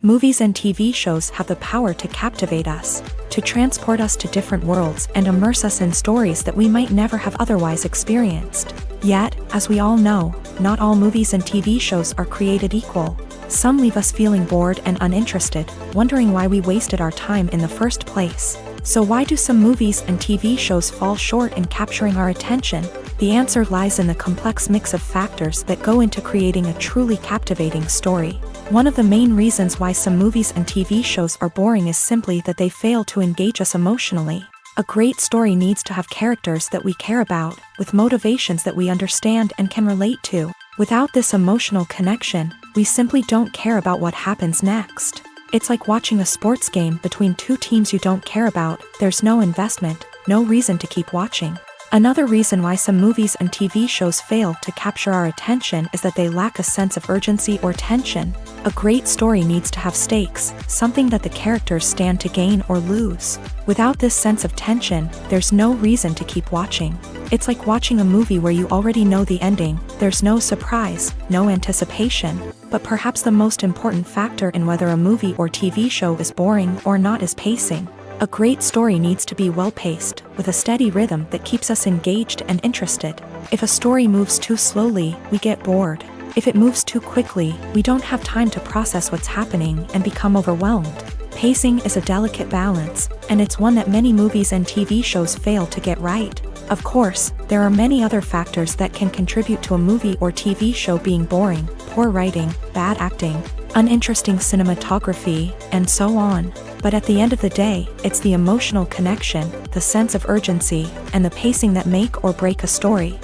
Movies and TV shows have the power to captivate us, to transport us to different worlds and immerse us in stories that we might never have otherwise experienced. Yet, as we all know, not all movies and TV shows are created equal. Some leave us feeling bored and uninterested, wondering why we wasted our time in the first place. So why do some movies and TV shows fall short in capturing our attention? The answer lies in the complex mix of factors that go into creating a truly captivating story. One of the main reasons why some movies and TV shows are boring is simply that they fail to engage us emotionally. A great story needs to have characters that we care about, with motivations that we understand and can relate to. Without this emotional connection, we simply don't care about what happens next. It's like watching a sports game between two teams you don't care about. There's no investment, no reason to keep watching. Another reason why some movies and TV shows fail to capture our attention is that they lack a sense of urgency or tension. A great story needs to have stakes, something that the characters stand to gain or lose. Without this sense of tension, there's no reason to keep watching. It's like watching a movie where you already know the ending. There's no surprise, no anticipation. But perhaps the most important factor in whether a movie or TV show is boring or not is pacing. A great story needs to be well-paced, with a steady rhythm that keeps us engaged and interested. If a story moves too slowly, we get bored. If it moves too quickly, we don't have time to process what's happening and become overwhelmed. Pacing is a delicate balance, and it's one that many movies and TV shows fail to get right. Of course, there are many other factors that can contribute to a movie or TV show being boring: poor writing, bad acting, uninteresting cinematography, and so on. But at the end of the day, it's the emotional connection, the sense of urgency, and the pacing that make or break a story.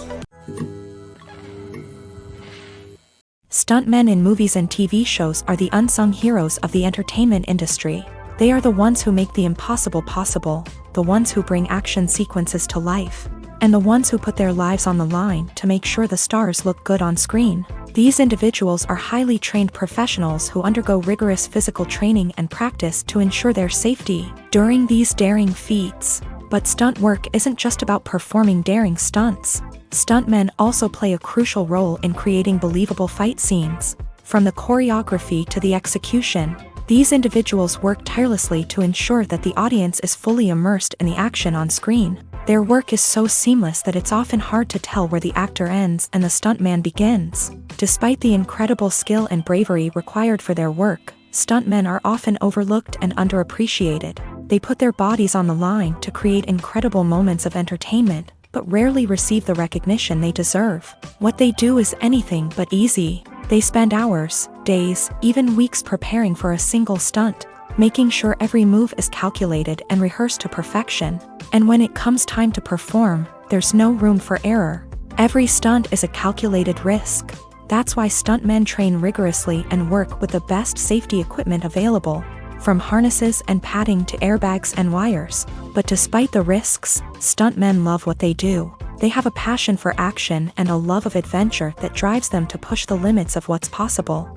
Stuntmen in movies and TV shows are the unsung heroes of the entertainment industry. They are the ones who make the impossible possible, the ones who bring action sequences to life, and the ones who put their lives on the line to make sure the stars look good on screen. These individuals are highly trained professionals who undergo rigorous physical training and practice to ensure their safety during these daring feats. But stunt work isn't just about performing daring stunts. Stuntmen also play a crucial role in creating believable fight scenes. From the choreography to the execution, these individuals work tirelessly to ensure that the audience is fully immersed in the action on screen. Their work is so seamless that it's often hard to tell where the actor ends and the stuntman begins. Despite the incredible skill and bravery required for their work, stuntmen are often overlooked and underappreciated. They put their bodies on the line to create incredible moments of entertainment, but rarely receive the recognition they deserve. What they do is anything but easy. They spend hours, days, even weeks preparing for a single stunt, making sure every move is calculated and rehearsed to perfection. And when it comes time to perform, there's no room for error. Every stunt is a calculated risk. That's why stuntmen train rigorously and work with the best safety equipment available, from harnesses and padding to airbags and wires. But despite the risks, stuntmen love what they do. They have a passion for action and a love of adventure that drives them to push the limits of what's possible.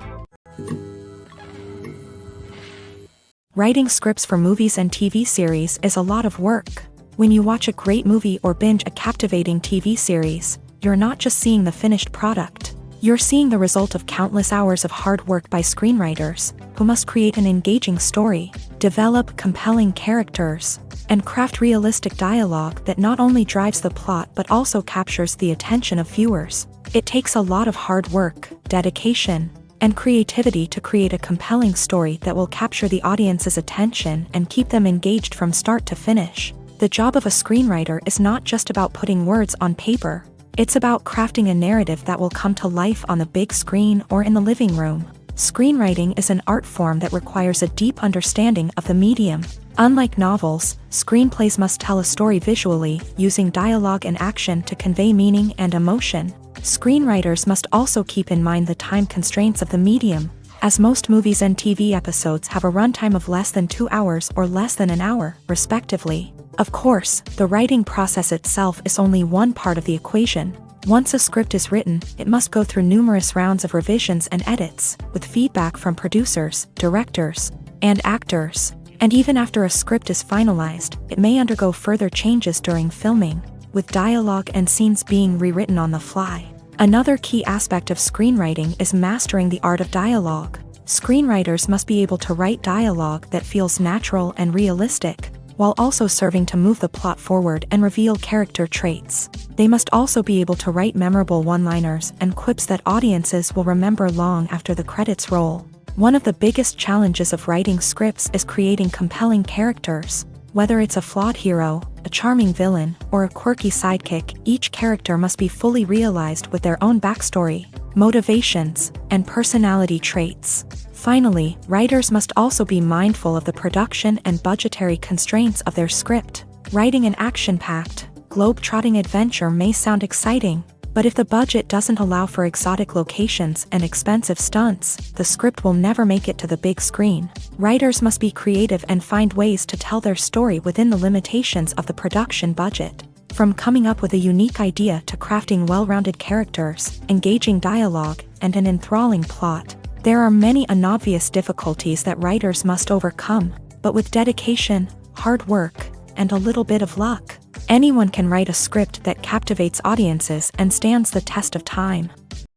Writing scripts for movies and TV series is a lot of work. When you watch a great movie or binge a captivating TV series, you're not just seeing the finished product. You're seeing the result of countless hours of hard work by screenwriters, who must create an engaging story, develop compelling characters, and craft realistic dialogue that not only drives the plot but also captures the attention of viewers. It takes a lot of hard work, dedication, and creativity to create a compelling story that will capture the audience's attention and keep them engaged from start to finish. The job of a screenwriter is not just about putting words on paper. It's about crafting a narrative that will come to life on the big screen or in the living room. Screenwriting is an art form that requires a deep understanding of the medium. Unlike novels, screenplays must tell a story visually, using dialogue and action to convey meaning and emotion. Screenwriters must also keep in mind the time constraints of the medium, as most movies and TV episodes have a runtime of less than 2 hours or less than an hour, respectively. Of course, the writing process itself is only one part of the equation. Once a script is written, it must go through numerous rounds of revisions and edits, with feedback from producers, directors, and actors. And even after a script is finalized, it may undergo further changes during filming, with dialogue and scenes being rewritten on the fly. Another key aspect of screenwriting is mastering the art of dialogue. Screenwriters must be able to write dialogue that feels natural and realistic, while also serving to move the plot forward and reveal character traits. They must also be able to write memorable one-liners and quips that audiences will remember long after the credits roll. One of the biggest challenges of writing scripts is creating compelling characters. Whether it's a flawed hero, a charming villain, or a quirky sidekick, each character must be fully realized with their own backstory, motivations, and personality traits. Finally, writers must also be mindful of the production and budgetary constraints of their script. Writing an action-packed, globe-trotting adventure may sound exciting, but if the budget doesn't allow for exotic locations and expensive stunts, the script will never make it to the big screen. Writers must be creative and find ways to tell their story within the limitations of the production budget. From coming up with a unique idea to crafting well-rounded characters, engaging dialogue, and an enthralling plot, there are many unobvious difficulties that writers must overcome, but with dedication, hard work, and a little bit of luck, anyone can write a script that captivates audiences and stands the test of time.